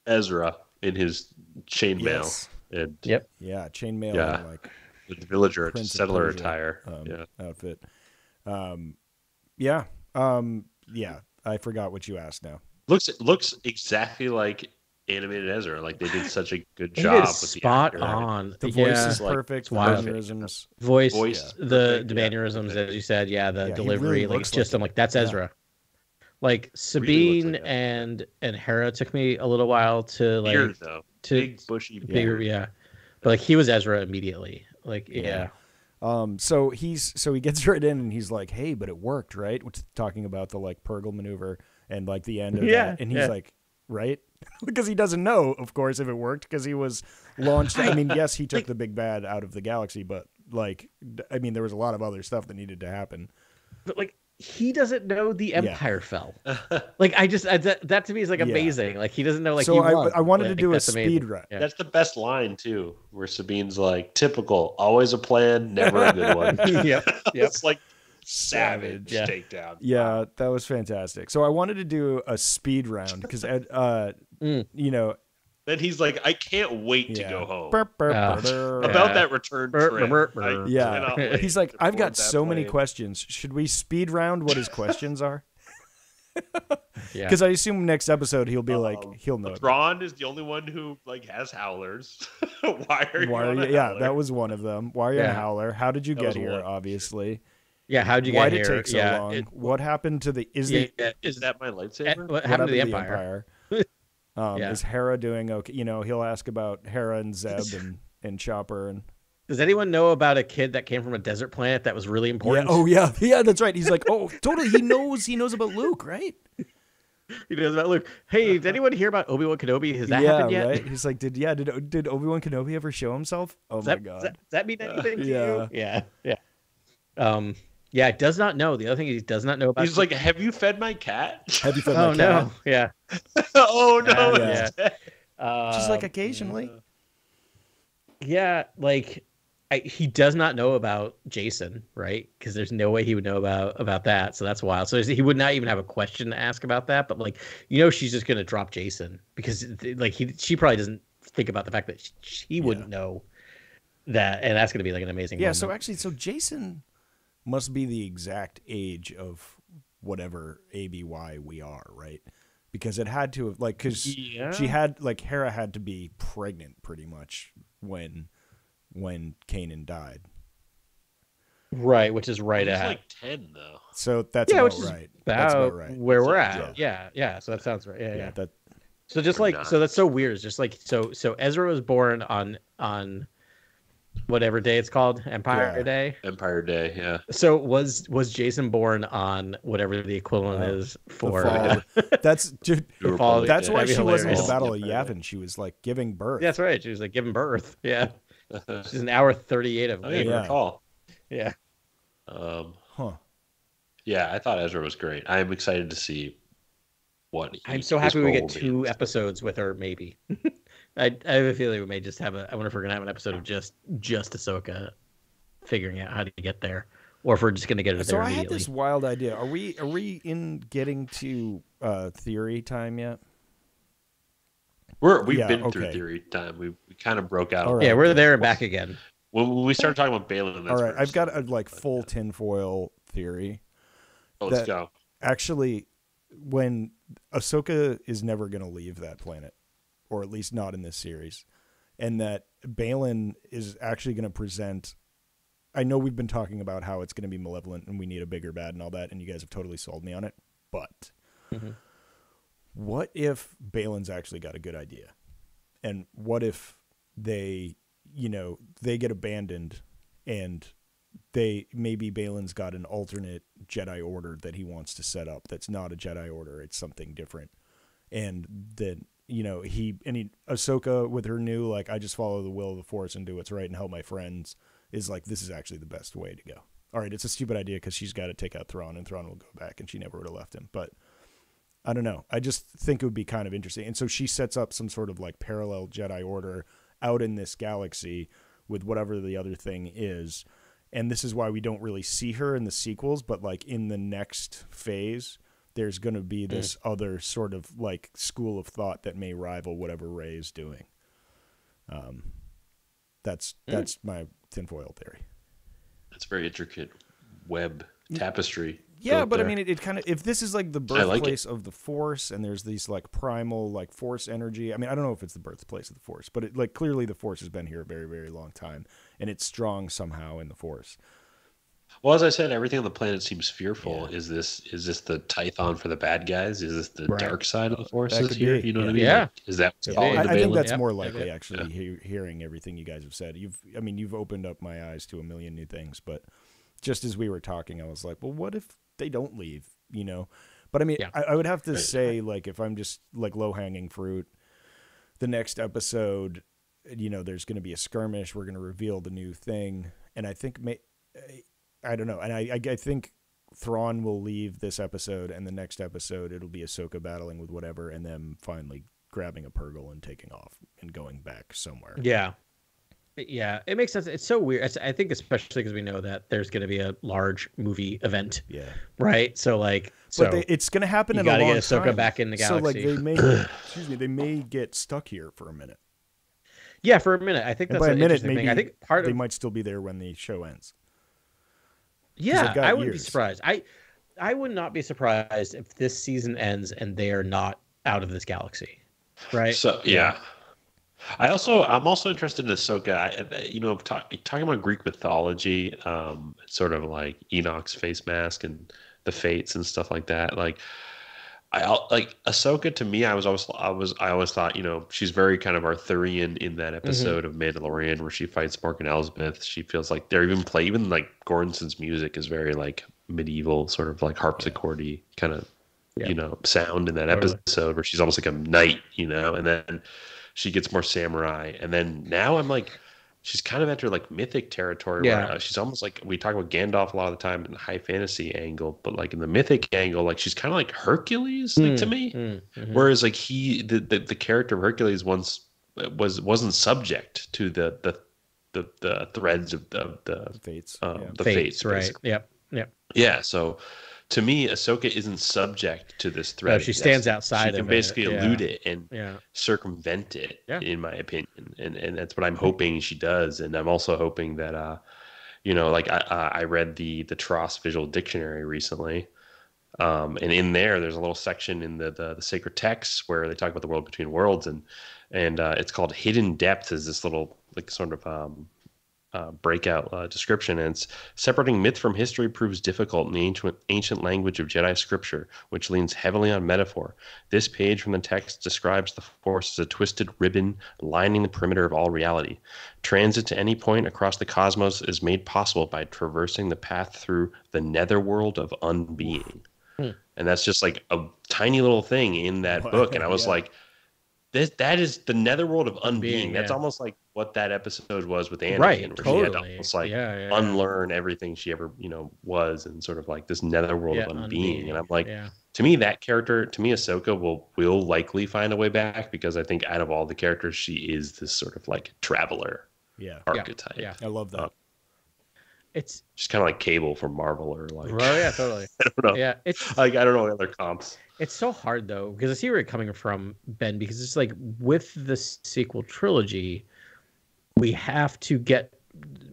Ezra in his chainmail Yes. and Chainmail, Yeah. and like the villager Prince of settler Persia, attire. outfit. I forgot what you asked now. Looks exactly like animated Ezra. Like they did such a good He job did with spot the actor. on. The voice is like, perfect. it's The wild. mannerisms. Voice, Voice, the perfect, mannerisms, as you said, the he delivery, really like looks it's just like I'm like that's yeah. Ezra. Like Sabine Really looks like and Hera took me a little while to like Beard though, to big bushy beard. bigger, but like he was Ezra immediately. Like So he gets right in and he's like, "Hey, but it worked, right?" Which is talking about the like Purgle maneuver and like the end of that. And he's like, "Right?" Because he doesn't know, of course, if it worked because he was launched. I mean, yes, he took the big bad out of the galaxy, but like, I mean, there was a lot of other stuff that needed to happen. But like he doesn't know the Empire fell. Like I just that to me is like amazing. Like he doesn't know. Like so he won. I wanted to Like, do a that's speed amazing. run. Yeah. That's the best line too, where Sabine's like, "Typical, always a plan, never a good one." Yep. It's like savage Yeah. takedown. Yeah, that was fantastic. So I wanted to do a speed round because, Then he's like, "I can't wait to go home." About About that return trip. I Yeah. cannot wait He's like, to I've board got that so many plane." questions. Should we speed round what his questions are? Yeah. Because I assume next episode he'll be like, he'll know. Thrawn is the only one who like has howlers. Why are you? On a Yeah, howler? that was one of them. Why are you on a Yeah. howler? How did you That get was here? one. Obviously. Yeah. How'd you Why get did here? it take so long? What happened to the? Is that my lightsaber? what happened to the Empire? Yeah. Is Hera doing okay? He'll ask about Hera and Zeb and Chopper and. Does anyone know about a kid that came from a desert planet that was really important? Yeah. That's right. He's like, oh, totally. He knows about Luke, right? He knows about Luke. Hey, did anyone hear about Obi-Wan Kenobi? Has that happened yet? Right? He's like, did Obi-Wan Kenobi ever show himself? Oh my god. Does that mean anything to yeah. you? Yeah. Yeah, it does not know. The other thing is he does not know about. He's like, "Have you fed my cat?" Have you fed oh my no, cat? yeah. Oh no. Yeah. it's dead. Just like occasionally. Yeah, like he does not know about Jason, right? Because there's no way he would know about that. So that's wild. So he would not even have a question to ask about that. But like, she's just gonna drop Jason because like she probably doesn't think about the fact that she wouldn't know that, and that's gonna be like an amazing. Yeah. moment. So Jason must be the exact age of whatever ABY we are, right? Because it had to have because she had Hera had to be pregnant pretty much when Kanan died. Right, which is right He's at like 10 though. So that's yeah, about which is right. About that's about right. where we're at. Yeah. So that sounds right. Yeah. That So just or like not. so that's so weird. It's just like so Ezra was born on whatever day it's called, Empire Day. Empire Day, yeah. So was Jason born on whatever the equivalent is for That's dude, fall? that's why That'd she be wasn't at hilarious. the Battle of Empire Yavin. She was like giving birth. That's right. She was like giving birth. Yeah. She's an hour 38 of I don't even Yeah. recall. Yeah. Huh. Yeah, I thought Ezra was great. I'm excited to see what I'm so his happy we role get will be. 2 episodes with her, maybe. I have a feeling we may just have I wonder if we're gonna have an episode of just Ahsoka figuring out how to get there, or if we're just gonna get it So there I had immediately. this wild idea. Are we in getting to theory time yet? We've been through okay. theory time. We kind of broke out. All right. Yeah, we're there and back again. When we started talking about Baylan, that's All right, where I've it got a started. like full tinfoil theory. Oh, let's that- go. Actually, when Ahsoka is never going to leave that planet, or at least not in this series, and that Baylan is actually going to present. I know we've been talking about how it's going to be malevolent and we need a bigger bad and all that, and you guys have totally sold me on it. But what if Baylan's actually got a good idea? And what if they get abandoned and maybe Baylan's got an alternate Jedi order that he wants to set up that's not a Jedi order, it's something different. And then, Ahsoka with her new, like, I just follow the will of the Force and do what's right and help my friends, is like, this is actually the best way to go. All right, it's a stupid idea because she's got to take out Thrawn and Thrawn will go back and she never would have left him. But I don't know. I just think it would be kind of interesting. And so she sets up some sort of like parallel Jedi order out in this galaxy with whatever the other thing is. And this is why we don't really see her in the sequels, but like in the next phase, there's going to be this other sort of like school of thought that may rival whatever Rey is doing. That's my tinfoil theory. It's a very intricate web tapestry. Yeah, built but there. I mean, it kind of, if this is like the I like birthplace of the Force, and there's these like primal like Force energy. I mean, I don't know if it's the birthplace of the Force, but it like clearly the Force has been here a very, very long time, and it's strong somehow in the Force. Well, as I said, everything on the planet seems fearful. Yeah. Is this the Tython for the bad guys? Is this the Right. dark side of the Force That is could here? be. You know what I mean? Yeah. Like, is that what's Could calling be. the I think Baylan? that's Yep. more Yep. likely, Yep. actually, hearing everything you guys have said. You've opened up my eyes to a million new things, but just as we were talking, I was like, well, what if they don't leave, But I mean, Yeah. I would have to say, like, if I'm just like low-hanging fruit, the next episode, there's going to be a skirmish. We're going to reveal the new thing. And I think, I don't know. And I think Thrawn will leave this episode, and the next episode, it'll be Ahsoka battling with whatever, and them finally grabbing a Purgle and taking off and going back somewhere. Yeah. Yeah, it makes sense. It's so weird. I think especially because we know that there's going to be a large movie event, Yeah. right? So like, But it's going to happen you in a gotta long get Ahsoka time. back in the So like galaxy. they may get stuck here for a minute. Yeah, for a minute. I think And that's by a an minute, interesting maybe thing. I think part they of might still be there when the show ends. yeah, they've got I wouldn't be years. surprised. I would not be surprised if this season ends and they are not out of this galaxy, right? So yeah. I'm also interested in Ahsoka. Talking about Greek mythology, sort of like Enoch's face mask and the fates and stuff like that. Like, Ahsoka to me, I always thought, she's very kind of Arthurian in that episode of Mandalorian where she fights Morgan Elsbeth. She feels like they're even like Goranson's music is very like medieval, sort of like harpsichordy kind of sound in that episode where she's almost like a knight, and then she gets more samurai, and then now I'm like, she's kind of entered like mythic territory where she's almost like, we talk about Gandalf a lot of the time in the high fantasy angle, but like in the mythic angle, like she's kind of like Hercules to me. Whereas like the character of Hercules once wasn't subject to the threads of the Fates. the fates, right? basically. Yep. Yeah, so to me, Ahsoka isn't subject to this threat. No, she stands outside She of can it, basically yeah. elude it and Yeah. circumvent it, Yeah. in my opinion. And that's what I'm hoping she does. And I'm also hoping that, I read the Tross Visual Dictionary recently. And in there's a little section in the sacred texts where they talk about the world between worlds. And it's called Hidden Depths, is this little, like, sort of breakout description, and it's separating myth from history proves difficult in the ancient language of Jedi scripture, which leans heavily on metaphor. This page from the text describes the Force as a twisted ribbon lining the perimeter of all reality. Transit to any point across the cosmos is made possible by traversing the path through the netherworld of unbeing. And that's just like a tiny little thing in that book, and I was like, that is the netherworld of unbeing. That's almost like what that episode was with Anakin, right? Where Totally. she had to almost like unlearn everything she ever was, and sort of like this netherworld of unbeing. And I'm like, to me, Ahsoka will likely find a way back, because I think out of all the characters, she is this sort of like traveler archetype. Yeah, I love that. It's just kind of like Cable from Marvel, or like, oh yeah, totally. I don't know. Yeah, it's like, I don't know other comps. It's so hard though, because I see where you're coming from, Ben, because it's like with the sequel trilogy, we have to get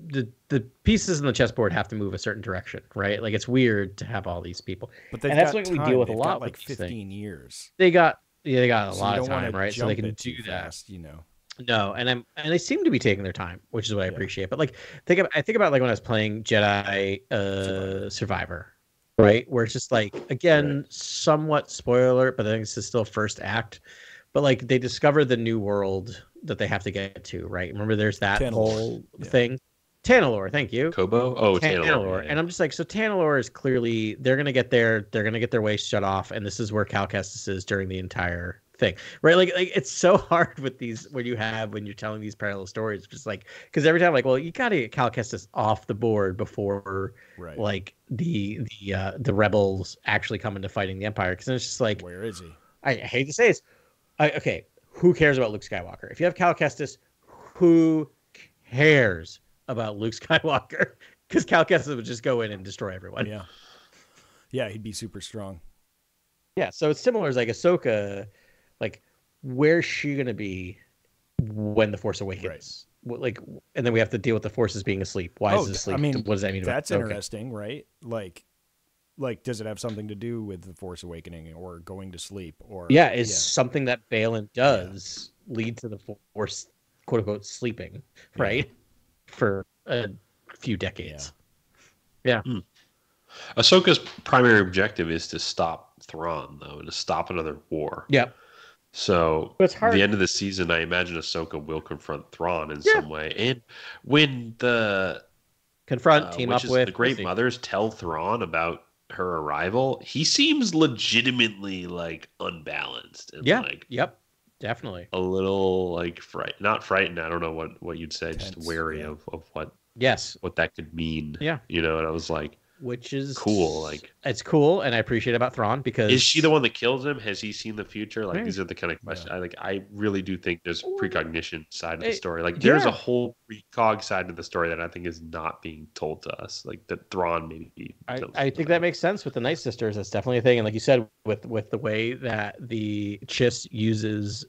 the pieces in the chessboard have to move a certain direction, right? Like, it's weird to have all these people, but and that's what we deal with a lot. Like 15 years. They got a lot of time, right? So they can do that. Fast, No, and they seem to be taking their time, which is what I appreciate. But like, I think about like when I was playing Jedi Survivor, right? Where it's just like, again, somewhat spoiler alert, but I think this is still first act. But like, they discover the new world that they have to get to, right? Remember, there's that whole thing. Tanalorr, thank you. Kobo? Oh, Tanalorr. And I'm just like, so Tanalorr is clearly, they're going to get there. They're going to get their way shut off. And this is where Cal Kestis is during the entire thing, right? Like it's so hard with these, when you're telling these parallel stories, just like, because every time, like, well, you got to get Cal Kestis off the board before like the rebels actually come into fighting the Empire. Because it's just like, where is he? I hate to say this. Okay, who cares about Luke Skywalker? If you have Cal Kestis, who cares about Luke Skywalker? Because Cal Kestis would just go in and destroy everyone. Yeah, he'd be super strong. Yeah, so it's similar as like Ahsoka, like, where's she gonna be when the Force awakens? Like, and then we have to deal with the Forces being asleep. Why is it asleep? I mean, what does that mean? That's interesting, right? Like, does it have something to do with the Force awakening or going to sleep? Or something that Baylan does lead to the Force, quote unquote, sleeping, right? For a few decades. Yeah. Ahsoka's primary objective is to stop Thrawn, though, to stop another war. Yep. So at the end of the season, I imagine Ahsoka will confront Thrawn in some way. And when the team up with the Great Mothers tell Thrawn about her arrival, he seems legitimately like unbalanced and definitely a little like not frightened. I don't know what you'd say, just wary of what that could mean. And I was like, which is cool. Like, it's cool, and I appreciate it about Thrawn, because is she the one that kills him? Has he seen the future? Like, these are the kind of questions. I really do think there's a precognition side of the story. Like, there's a whole precog side of the story that I think is not being told to us. Like, that Thrawn maybe. I think that makes sense with the Night Sisters. That's definitely a thing, and like you said, with the way that the Chiss uses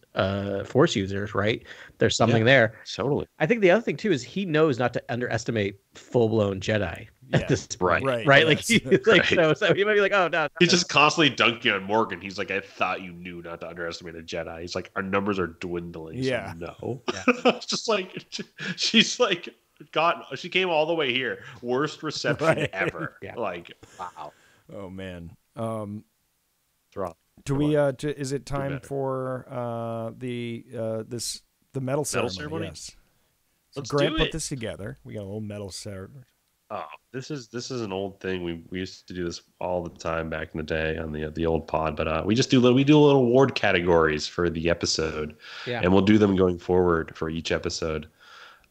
Force users, right? There's something there. Totally. I think the other thing too is he knows not to underestimate full-blown Jedi. At this point. Right. Like, so he might be like, oh no. He's just constantly dunking on Morgan. He's like, I thought you knew not to underestimate a Jedi. He's like, our numbers are dwindling. So no. It's just like, she's like, she came all the way here. Worst reception ever. Like, wow. Oh man. Do we? Is it time for the medal ceremony? Yes. So Grant put this together. We got a little medal ceremony. Oh, this is an old thing. We used to do this all the time back in the day on the old pod, but we do little award categories for the episode, and we'll do them going forward for each episode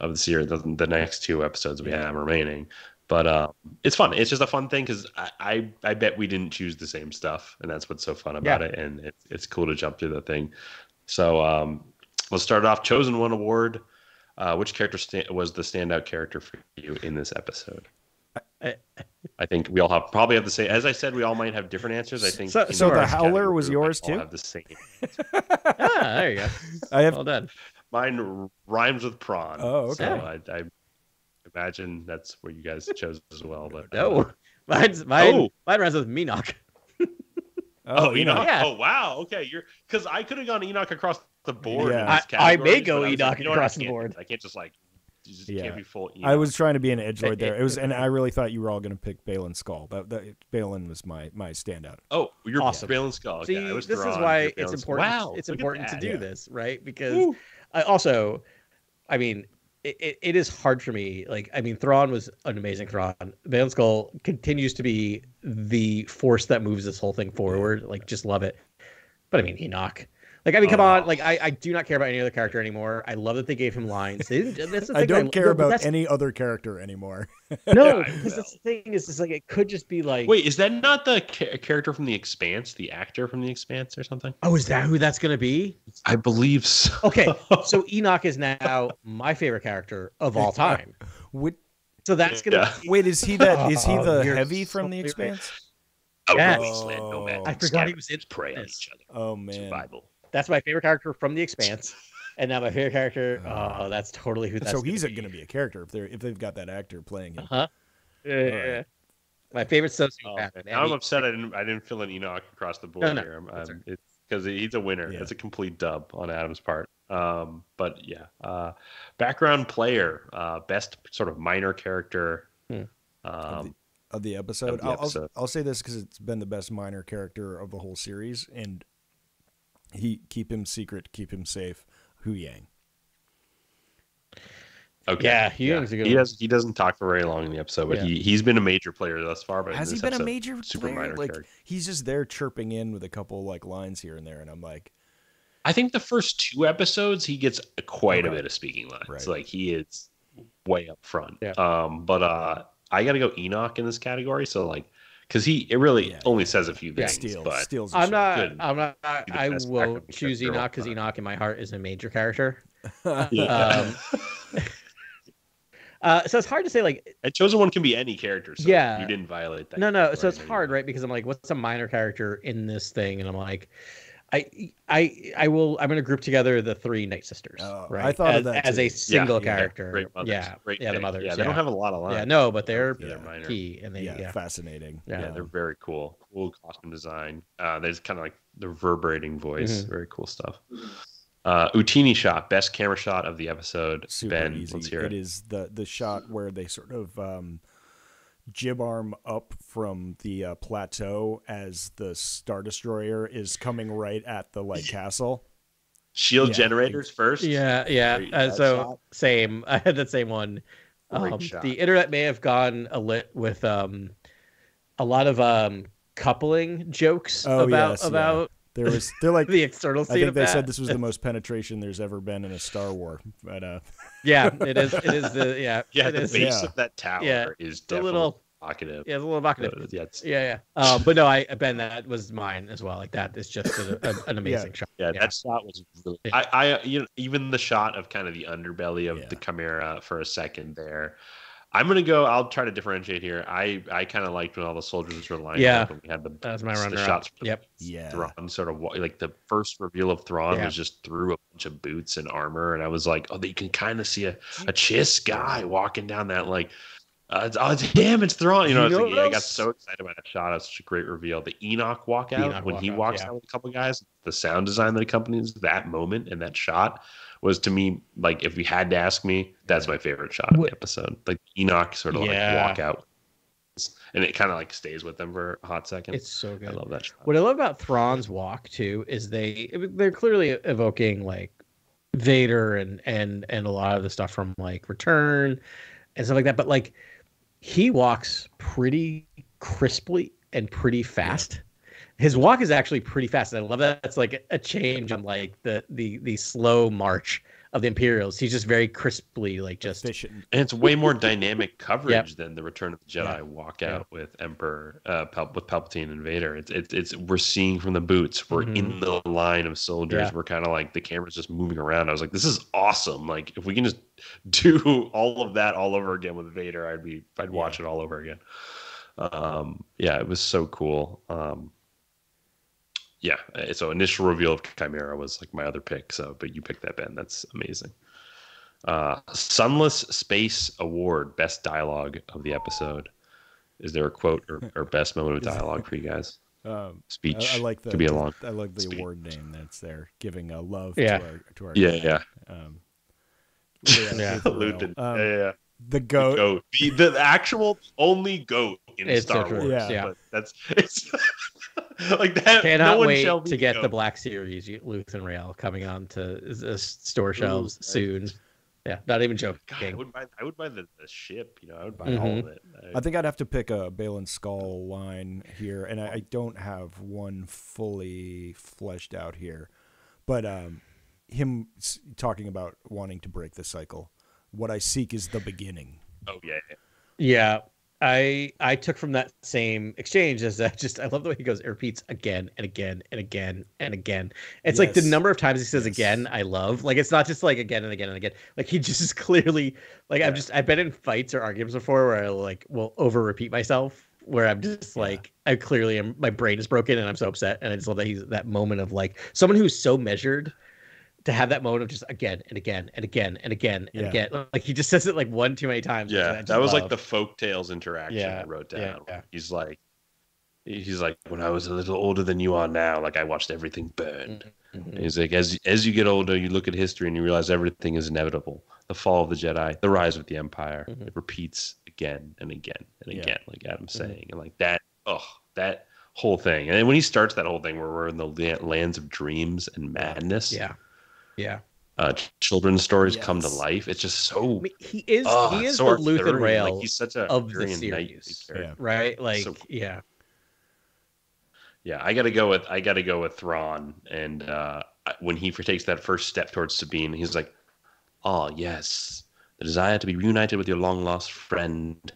of the series, the next 2 episodes we have remaining. But it's fun. It's just a fun thing, because I bet we didn't choose the same stuff, and that's what's so fun about it, and it's cool to jump through the thing. So let's start off. Chosen one award. Which character was the standout character for you in this episode? I think we all probably have the same. As I said, we all might have different answers. I think. So the Howler was yours too. Have the same. There you go. Well done. Mine rhymes with prawn. Oh, okay. So I imagine that's where you guys chose as well. But no, mine rhymes with Enoch. Enoch. Yeah. Oh wow. Okay, because I could have gone Enoch across the board. Yeah. I may go Enoch across the board. I can't just like just can't be full Enoch. I was trying to be an edgelord there. It was, and I really thought you were all going to pick Baylan Skull. Baylan was my standout. Oh, you're awesome. Baylan Skull. See, I was this Thrawn, is why you're it's Baylan important. Skull. Wow, it's important to do this, right? Because Woo. also, I mean, it is hard for me. Like, I mean, Thrawn was an amazing Thrawn. Baylan Skull continues to be the force that moves this whole thing forward. Like, just love it. But I mean, Enoch. Like, I mean, come on. Like, I do not care about any other character anymore. I love that they gave him lines. That's the thing. I don't care about any other character anymore. No, because that's the thing is, like, it could just be like. Wait, is that not the character from The Expanse, the actor from The Expanse or something? Oh, is that who that's going to be? I believe so. Okay, so Enoch is now my favorite character of all time. So that's going to Wait, is he that? Is he the you're heavy so from The Expanse? Yes. Wasteland nomad. I forgot he was in prey on this. each other. Oh man, Survival. That's my favorite character from The Expanse. And now my favorite character, that's totally who that's so he's going going to be a character if they've got that actor playing him. Uh-huh. Yeah. Right. My favorite sociopath. Oh, now I'm upset I didn't fill in Enoch across the board No, here. that's right. It's because he's a winner. Yeah. It's a complete dub on Adam's part. But yeah, background player, best sort of minor character. Of the episode. Of the episode. I'll say this because it's been the best minor character of the whole series, and keep him secret, keep him safe. Hu Yang. Okay. Yeah, Yang's a good one. He doesn't talk for very long in the episode, but he's been a major player thus far. But Has in he this been a episode, major super player? minor Like character. he's just there chirping in with a couple like lines here and there, and I'm like, I think the first 2 episodes he gets quite a bit of speaking lines. Right. Like he is way up front. Yeah. But I got to go Enoch in this category. So like, because it really only says a few things. But steals. I'm not. Good. I best will background choose character Enoch all because time. Enoch in my heart is a major character. Yeah. So it's hard to say. Like, And chosen one can be any character. So Yeah. you didn't violate that. no. So it's category. hard, right? Because I'm like, what's a minor character in this thing? And I'm like, I'm gonna group together the 3 Night Sisters, Oh, right? I thought of that as too. a single Yeah. character. Great mothers. Yeah, Great the pick. mothers. Yeah, they don't have a lot of lines. Yeah, no, but they're minor. key, and they fascinating. Yeah, they're very cool. Cool costume design. There's kind of like the reverberating voice. Very cool stuff. Utini shot, best camera shot of the episode. Super Ben, easy. let's hear It is the shot where they sort of jib arm up from the plateau as the Star Destroyer is coming right at the castle. Shield generators first. Yeah. Great, So shot. same. I had that same one. Great shot. The internet may have gone a lit with a lot of coupling jokes about They're like the external I state think of they that. said this was the most penetration there's ever been in a Star War. But Yeah, it is. It is the Yeah, it the is. base of that tower Yeah. is a definitely little evocative. Yeah, it's a little evocative. Yeah, But no, Ben, that was mine as well. Like that is just an amazing shot. Yeah, that shot was really. Even the shot of kind of the underbelly of the Chimera for a second there. I'm gonna go. I'll try to differentiate here. I kind of liked when all the soldiers were lined up and we had that was my the runner shots. Yep. Thrawn sort of like the first reveal of Thrawn was just through a bunch of boots and armor, and I was like, oh, you can kind of see a Chiss guy walking down that it's him, it's Thrawn. You know, it's like, I got so excited about that shot. It was such a great reveal. The Enoch walkout when he walks out with a couple guys, the sound design that accompanies that moment and that shot was to me like if you had to ask me, that's my favorite shot of the episode. Like Enoch sort of walk out, and it kind of stays with them for a hot second. It's so good. I love that shot. What I love about Thrawn's walk too is they're clearly evoking Vader and a lot of the stuff from Return and stuff like that, but he walks pretty crisply and pretty fast. His walk is actually pretty fast. And I love that. It's a change on the slow march of the Imperials. He's just very crisply just efficient. And it's way more dynamic coverage than the Return of the Jedi walkout with Emperor with Palpatine and Vader. It's we're seeing from the boots. We're in the line of soldiers. Yeah. We're kind of the camera's just moving around. I was like, this is awesome. If we can just do all of that all over again with Vader, I'd watch it all over again. It was so cool. So initial reveal of Chimera was my other pick. But you picked that, Ben. That's amazing. Sunless Space Award, best dialogue of the episode. Is there a quote or best moment of dialogue for you guys? Speech. I like could be a long. I like the speech. award name that's there, giving love to our guy. Yeah, Luthen. Yeah. The goat. The actual only goat in Star so Wars. Yeah. But it's like that. Cannot no one wait shall be to get goat. the Black Series Luthen rail coming on to store shelves soon. Yeah, not even joking. God, I would buy the ship. I would buy all of it. I think I'd have to pick a Baylan Skull line here, and I don't have one fully fleshed out here. But him talking about wanting to break the cycle, what I seek is the beginning. Oh yeah. Yeah, I took from that same exchange as I love the way he goes. It repeats again and again and again and again. It's like the number of times he says again. I love, like, it's not just like again and again and again. Like, he just is clearly like, I've been in fights or arguments before where I will over repeat myself, where I'm just like, I clearly am, my brain is broken and I'm so upset, and I just love that he's that moment of like someone who's so measured to have that moment of just again and again and again and again and again. Like, he just says it like one too many times. Yeah, that was like the folktales interaction I wrote down. Yeah. He's like, when I was a little older than you are now, like I watched everything burn. Mm-hmm. He's like, as you get older, you look at history and you realize everything is inevitable. The fall of the Jedi, the rise of the Empire. Mm-hmm. It repeats again and again and again, like Adam's saying. And like that whole thing. And then when he starts that whole thing where we're in the lands of dreams and madness. Yeah. Children's stories come to life. It's just so. I mean, he is so the Luthen rail, like, he's such a of the series, right? Like, so cool. Yeah, I gotta go with Thrawn, and when he takes that first step towards Sabine, he's like, "Oh yes, the desire to be reunited with your long lost friend,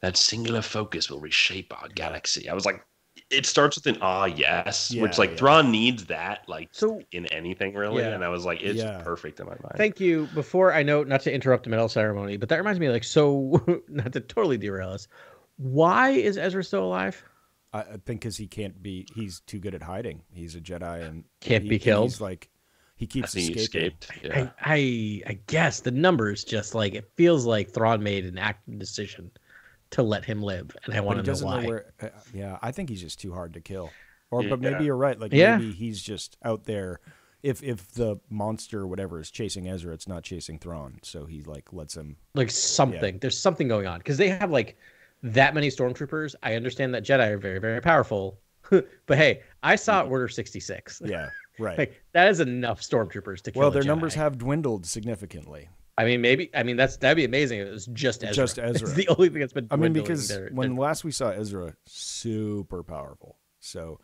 that singular focus will reshape our galaxy." I was like, it starts with an yes, which like Thrawn needs that, like, so, in anything really. And I was like, it's perfect in my mind. Thank you. Before I know, not to interrupt the medal ceremony, but that reminds me, like, so not to totally derail us, why is Ezra still alive? I think because he's too good at hiding. He's a Jedi and can't be killed. He's like, he keeps escaping. Yeah. I guess the numbers just like, it feels like Thrawn made an active decision to let him live, and I want to know why. I think he's just too hard to kill. But maybe you're right. Like, maybe he's just out there. If the monster or whatever is chasing Ezra, it's not chasing Thrawn, so he like lets him like something. There's something going on because they have like that many stormtroopers. I understand that Jedi are very, very powerful, but hey, I saw Order 66. Yeah, right. Like, that is enough stormtroopers to kill. Well, their numbers have dwindled significantly. I mean, that'd be amazing if it was just Ezra. Just Ezra. It's the only thing that's been. I mean, because when last we saw Ezra, super powerful. So,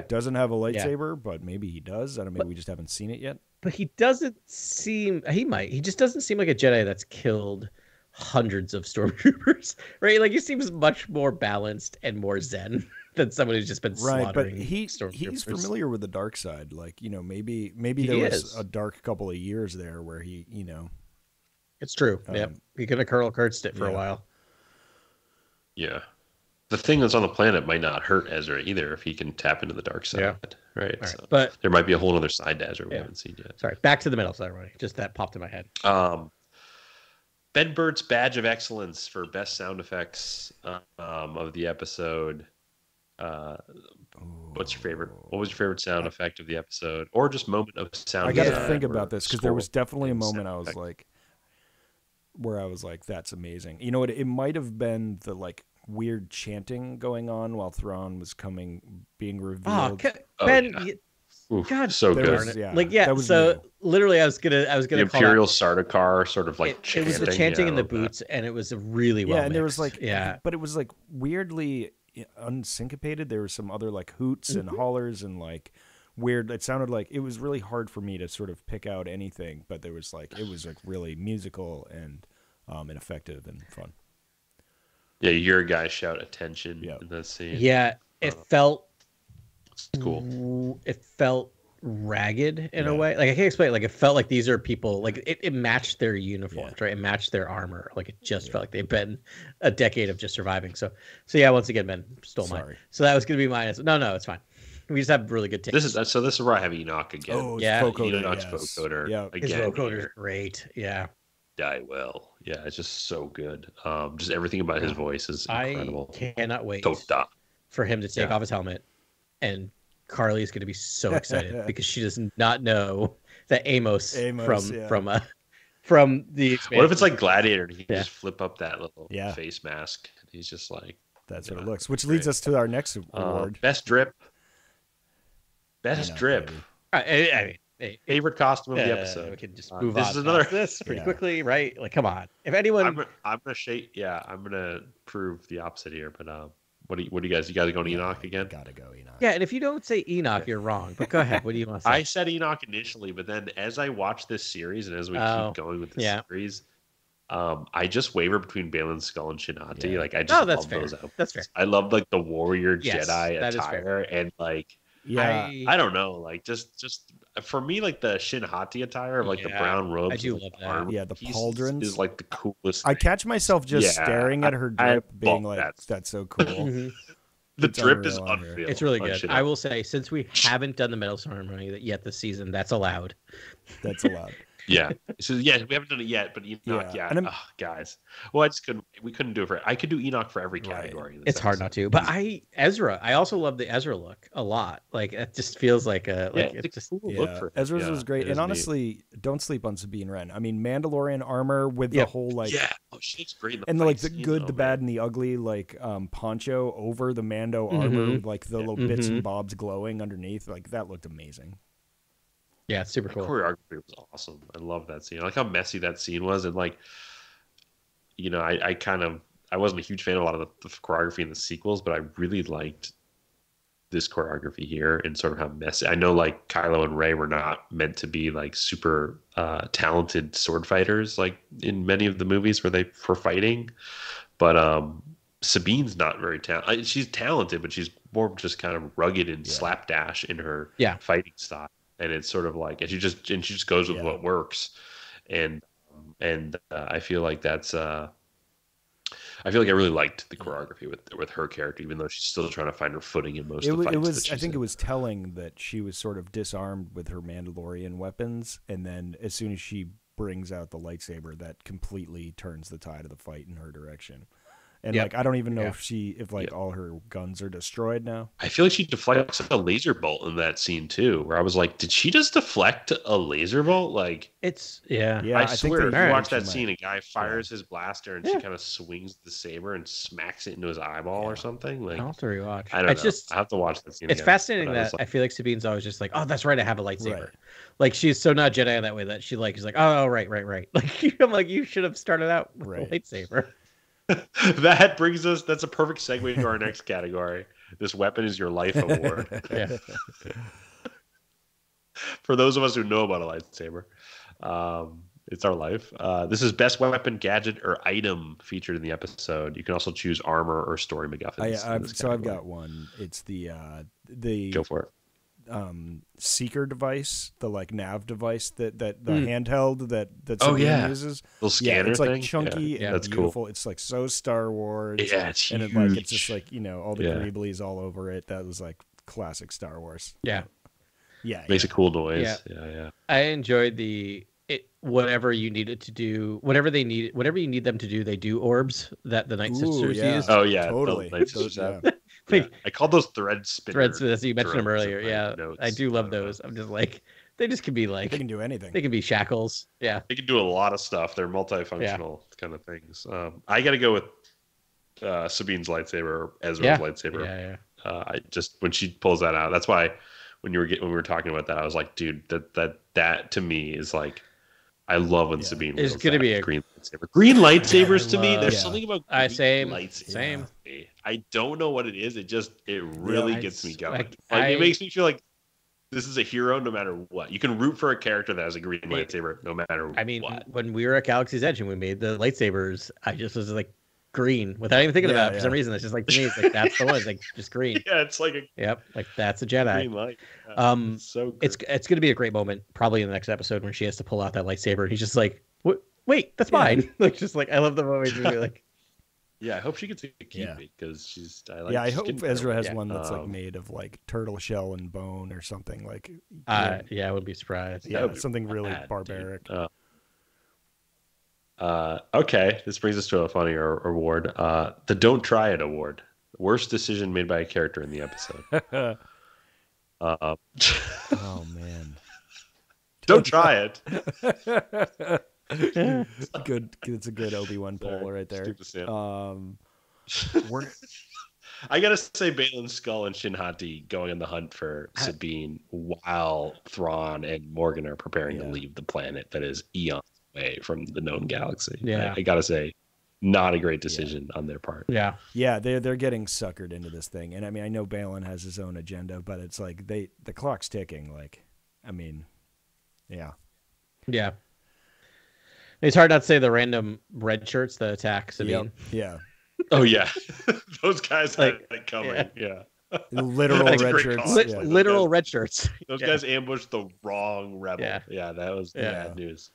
doesn't have a lightsaber, but maybe he does. I don't know. Maybe we just haven't seen it yet. But he doesn't seem. He might. He just doesn't seem like a Jedi that's killed hundreds of stormtroopers, right? Like, he seems much more balanced and more zen than someone who's just been slaughtering. But he's familiar with the dark side. Like, maybe there was a dark couple of years there where he, It's true. He could have Colonel Kurtzed it for a while. Yeah. The thing that's on the planet might not hurt Ezra either if he can tap into the dark side. Yeah. Right. So but there might be a whole other side to Ezra we haven't seen yet. Sorry. Back to the medal ceremony. Just that popped in my head. Ben Burtt's Badge of Excellence for best sound effects of the episode. What's your favorite? What was your favorite sound effect of the episode, or just moment of sound? I got to think about this because there was definitely a moment I was like, where I was like, "That's amazing." You know what? It might have been the like weird chanting going on while Thrawn was being revealed. Ben. Oof, God, so good. Literally, I was gonna the Imperial Sardaukar sort of like it was the chanting in the boots, and it was really well. Yeah, and there was like but it was like weirdly unsyncopated. There were some other like hoots and hollers and like weird. It sounded like it was really hard for me to sort of pick out anything, but there was like it was like really musical and effective and fun. Yeah, you hear a guy shout attention in that scene. Yeah, it felt. It's cool. It felt ragged in a way. Like, I can't explain it. Like, it felt like these are people, like it matched their uniforms, right? It matched their armor. Like, it just felt like they've been a decade of just surviving. So yeah, once again, Ben stole mine. So that was going to be mine. No, it's fine. We just have really good takes. This is where I have Enoch again. Oh, Enoch's vocoder. Yeah, again. His vocoder's great. Yeah. Die well. Yeah, it's just so good. Just everything about his voice is incredible. I cannot wait for him to take off his helmet, and Carly is going to be so excited because she does not know that Amos from from the expansion. What if it's like Gladiator and he can Yeah. just flip up that little Yeah. face mask? He's just like, That's what it Yeah, looks. Which great. leads us to our next award. best drip. Best Enoch, drip. baby. I mean, hey, Favorite costume of the we episode. can just move this on. is another. past this pretty Yeah. quickly, right? Like, come on. If anyone, I'm gonna shake. Yeah, I'm gonna prove the opposite here. But what do you guys? You guys going Enoch again? Gotta go Enoch. yeah, and if you don't say Enoch, you're wrong. But go ahead. What do you want to say? I said Enoch initially, but then as I watch this series and as we keep going with the yeah. series, I just waver between Baylan Skull and Shinati. Yeah. Like I just that's love fair. those outfits. That's fair. I love like the warrior Yes, Jedi that is attire and like Yeah. I don't know, like just for me, like the Shinhati attire of like the Yeah, brown robes. I do and, love like, that. armor Yeah, the pieces pauldrons. is like the coolest. I thing. catch myself just Yeah, staring at her I drip, being love like, that. "That's so cool." Mhm. The It's drip is unreal on here. unreal. It's really on good. Shinhati. I will say, since we haven't done the medal ceremony yet this season, that's allowed. That's allowed. Yeah. So yeah, we haven't done it yet, but Enoch, Yeah. yeah. And I'm- Guys. Well, I just couldn't. We couldn't do it for. I could do Enoch for every Right. category. in this It's hard not episode. to. But Ezra, I also love the Ezra look a lot. Like it just feels like a Yeah, like it's it's just a cool Yeah, look for. Ezra's yeah, was great, it is and neat. honestly, don't sleep on Sabine-Wren. I mean, Mandalorian armor with Yeah. the whole like, yeah. Oh, she looks great. In the and fight like the scene, good, though, the man. bad, and the ugly, like poncho over the Mando armor, Mhm. with like the little bits and bobs glowing underneath. Like that looked amazing. yeah, it's super The cool. choreography was awesome. I love that scene. I like how messy that scene was, and like, I wasn't a huge fan of a lot of the choreography in the sequels, but I really liked this choreography here and sort of how messy. I know like Kylo and Rey were not meant to be like super talented sword fighters like in many of the movies where they were fighting, but Sabine's not very talented. She's talented, but she's more just kind of rugged and slapdash in her fighting style. And it's sort of like, and she just goes with what works, and I feel like that's I feel like I really liked the choreography with her character, even though she's still trying to find her footing in most of the fights. I think it was telling that she was sort of disarmed with her Mandalorian weapons, and then as soon as she brings out the lightsaber, that completely turns the tide of the fight in her direction. And like, I don't even know if all her guns are destroyed now. I feel like she deflects a laser bolt in that scene too, where I was like, did she just deflect a laser bolt? Like, It's I swear, if you watch that she scene, might. a guy fires his blaster and she kind of swings the saber and smacks it into his eyeball or something. Like, I'll have to rewatch. I don't It's know. just I have to watch that scene. it's again, fascinating but I was that like, I feel like Sabine's always just like, oh, that's right, I have a lightsaber. Right. Like she's so not Jedi in that way that she's like, oh, right. Like I'm like, you should have started out with a lightsaber. that brings us. That's a perfect segue to our next category. This weapon is your life award. Yeah. For those of us who know about a lightsaber, it's our life. This is best weapon, gadget, or item featured in the episode. You can also choose armor or story MacGuffins. I've got one. It's the Go for it. seeker device, the like nav device that the handheld that Sabine uses. Little scanner it's like thing? chunky and that's beautiful. cool. It's like so Star Wars. Yeah, it's huge. And it's just like all the greeblies all over it. That was like classic Star Wars. Yeah. Yeah, Makes a cool noise. Yeah. Yeah. I enjoyed whatever you needed to do, whatever you need them to do, they do orbs that the Night Sisters use. Oh yeah, totally. I called those thread spinners. Threads, as you mentioned them earlier. Yeah, notes. I do love those. I'm just like, they just can be like, they can do anything. They can be shackles. Yeah, they can do a lot of stuff. They're multifunctional kind of things. I got to go with Sabine's lightsaber, or Ezra's lightsaber. Yeah. I just when she pulls that out, that's why when we were talking about that, I was like, dude, that to me is like, I love when Sabine. It's gonna be a green lightsaber. Green lightsabers to me, there's something about green lightsabers. Same. I don't know what it is. It really gets me going. Like, it makes me feel like this is a hero no matter what. You can root for a character that has a green lightsaber no matter what. I mean, when we were at Galaxy's Edge and we made the lightsabers, I just was like green without even thinking about it. For some reason, it's just like, to me, it's like, that's the one. It's like just green. Yeah, it's like like that's a Jedi. Green light. So it's going to be a great moment probably in the next episode when she has to pull out that lightsaber and he's just like, wait, that's mine. Like, just like, I love the moment. Like, yeah, I hope she gets to keep it because she's. I hope Ezra has one that's like made of like turtle shell and bone or something like. I wouldn't be surprised. Yeah, something really barbaric. Okay, this brings us to a funnier award. The Don't Try It award. Worst decision made by a character in the episode. Oh man. Don't try it. Good. It's a good Obi-Wan poll right there. Stupid Sam. We're I gotta say, Baylan Skull and Shin Hati going on the hunt for Sabine while Thrawn and Morgan are preparing to leave the planet that is eons away from the known galaxy. Yeah. I gotta say, not a great decision on their part. Yeah. Yeah, they're getting suckered into this thing. And I mean, I know Baylan has his own agenda, but it's like the clock's ticking. Like, I mean, yeah. Yeah. It's hard not to say the random red shirts that attack Sabine. Yeah. Oh yeah, those guys had Like, it coming. Yeah. Literal That's a red great shirts. call. Yeah. Literal red shirts. Those guys ambushed the wrong rebel. Yeah. Yeah, that was Yeah. bad news.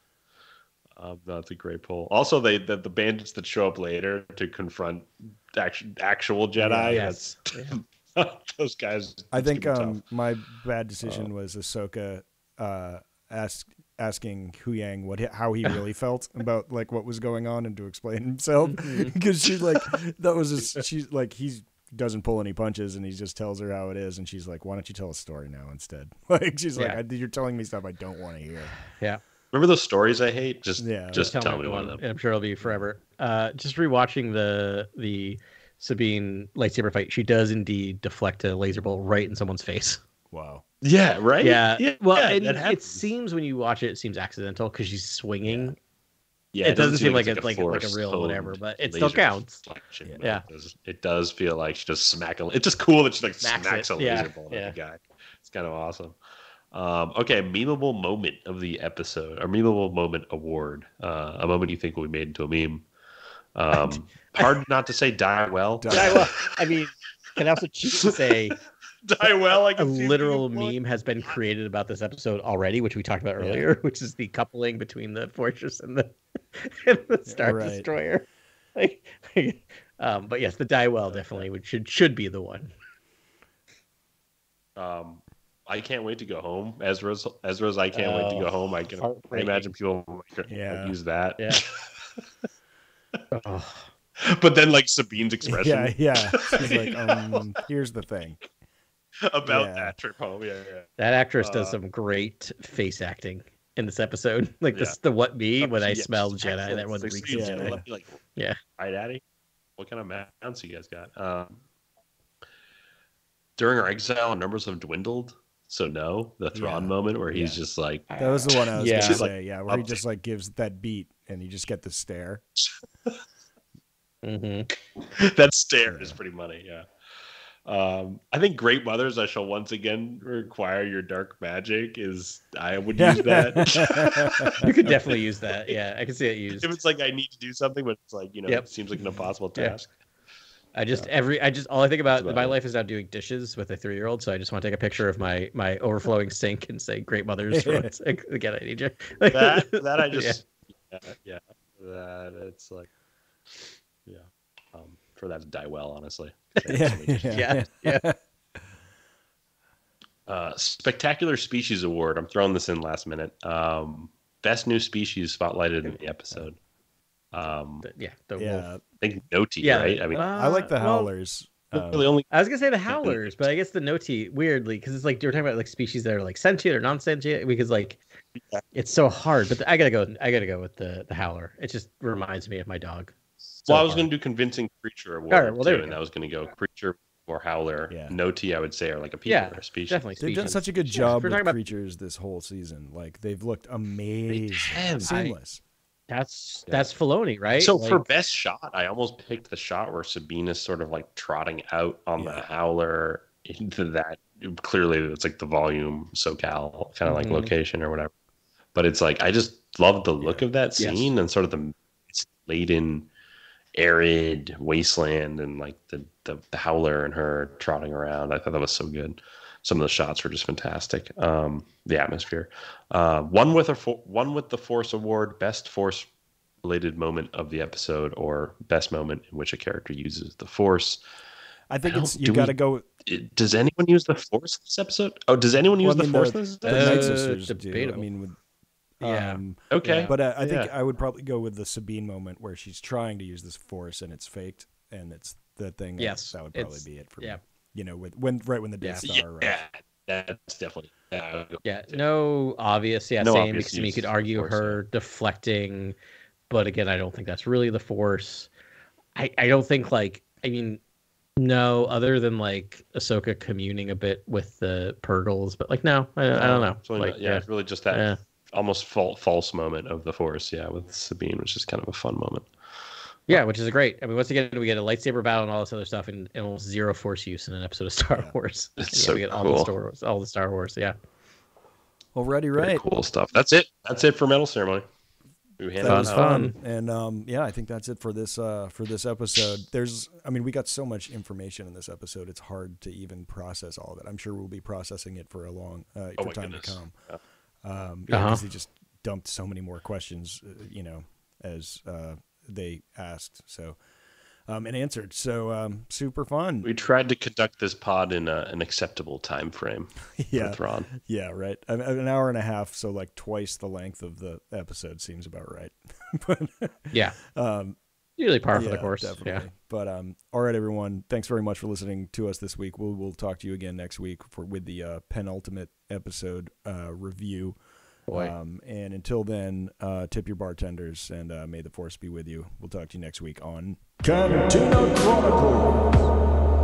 That's a great poll. Also, the bandits that show up later to confront actual Jedi. Yes. Those guys. I think it's gonna be tough. my bad decision was Ahsoka asking Huyang how he really felt about like what was going on and to explain himself, because she's like she's like he doesn't pull any punches and he just tells her how it is, and she's like, why don't you tell a story now instead? Like she's like, you're telling me stuff I don't want to hear. Yeah. Remember those stories I hate? Just tell me one of them. And I'm sure it'll be forever. Just rewatching the Sabine lightsaber fight, she does indeed deflect a laser bolt right in someone's face. Wow. Yeah, right? Yeah. Well, yeah, and that it happens. seems when you watch it seems accidental because she's swinging. Yeah, It doesn't seem like it's it's like a force real honed whatever, but it laser still counts. deflection, Yeah. It does feel like she just it's just cool that she like Smacks smacks it. a laser Yeah, bolt yeah. at the guy. It's kind of awesome. Okay, memeable moment of the episode, or memeable moment award. A moment you think will be made into a meme. Hard not to say die well. Yeah, well, I mean, can I also choose to say Die well. a literal meme has been created about this episode already, which we talked about earlier, which is the coupling between the Fortress and the Star Destroyer. But yes, the die well definitely should be the one. I can't wait to go home. Ezra's I can't wait to go home. I imagine people might use that. Yeah. But then like Sabine's expression. Yeah. She's like, here's the thing. About that trip home. Yeah. That actress does some great face acting in this episode. Like this, the what me when I smell Jedi. That one reeks of Jedi. Like, yeah. Hi, Daddy. What kind of mounts you guys got? During our exile, numbers have dwindled. So no, the Thrawn moment where he's just like. That was the one I was going to say. Like, where he just like gives that beat and you just get the stare. That stare is pretty funny. Yeah. I think Great Mothers, I shall once again require your dark magic. I would use that. You could definitely use that. Yeah, I can see it used. If it's like I need to do something, but it's like it seems like an impossible task. All I think about my life is now doing dishes with a 3-year-old. So I just want to take a picture of my overflowing sink and say "Great Mothers." Again, I need you. that I just that it's like for that to die well, honestly. Yeah. Spectacular Species Award. I'm throwing this in last minute. Best new species spotlighted in the episode. Wolf. I think Noti, right? I mean, I like the Howlers. I was gonna say the Howlers, but I guess the Noti weirdly because it's like you're talking about like species that are like sentient or non-sentient because like it's so hard. But I gotta go with the Howler. It just reminds me of my dog. I was going to do convincing creature award, and I was going to go creature or howler. Yeah. Noti, I would say, are like a people or a species. Definitely. They've done such a good job with creatures this whole season. Like they've looked amazing, seamless. That's Filoni, right? So for best shot, I almost picked the shot where Sabine is sort of like trotting out on the howler into that. Clearly, it's like the volume SoCal kind of like location or whatever. But it's like I just love the look of that scene and sort of the laden, arid wasteland and like the howler and her trotting around. I thought that was so good. Some of the shots were just fantastic. The atmosphere. One with the Force Award, best Force related moment of the episode, or best moment in which a character uses the Force. I think you got to go. Does anyone use the Force this episode? Oh, does anyone use the Force this the episode? Night Sisters do. I mean, okay. But I think I would probably go with the Sabine moment where she's trying to use this Force and it's faked and it's the thing. Yes, that would probably be it for me. When the Death Star arrives. Yeah, that's definitely Yeah, no obvious. Yeah, No same. obvious Because to me, you use could of argue Force, her deflecting, but again, I don't think that's really the Force. I don't think like I mean, no, other than like Ahsoka communing a bit with the Purgles, but like no, I don't know. It's really Like not, yeah, it's really just that almost false moment of the Force, with Sabine, which is kind of a fun moment. Yeah, which is great. I mean, once again, we get a lightsaber battle and all this other stuff, and almost zero Force use in an episode of Star Wars. It's so we get cool. all the Star Wars. Yeah. Already Very right. cool stuff. That's it. That's it for Medal Ceremony. That was fun. And I think that's it for this episode. We got so much information in this episode. It's hard to even process all of it. I'm sure we'll be processing it for time to come. Because they just dumped so many more questions, as they asked. So. And answered. So super fun. We tried to conduct this pod in an acceptable time frame. Yeah, for Thrawn. Yeah, right. An hour and a half, so like twice the length of the episode seems about right. But yeah, usually par for the course. Definitely. Yeah. But all right, everyone. Thanks very much for listening to us this week. We'll talk to you again next week with the penultimate episode review. And until then, tip your bartenders, and may the Force be with you. We'll talk to you next week on Cantina Chronicles.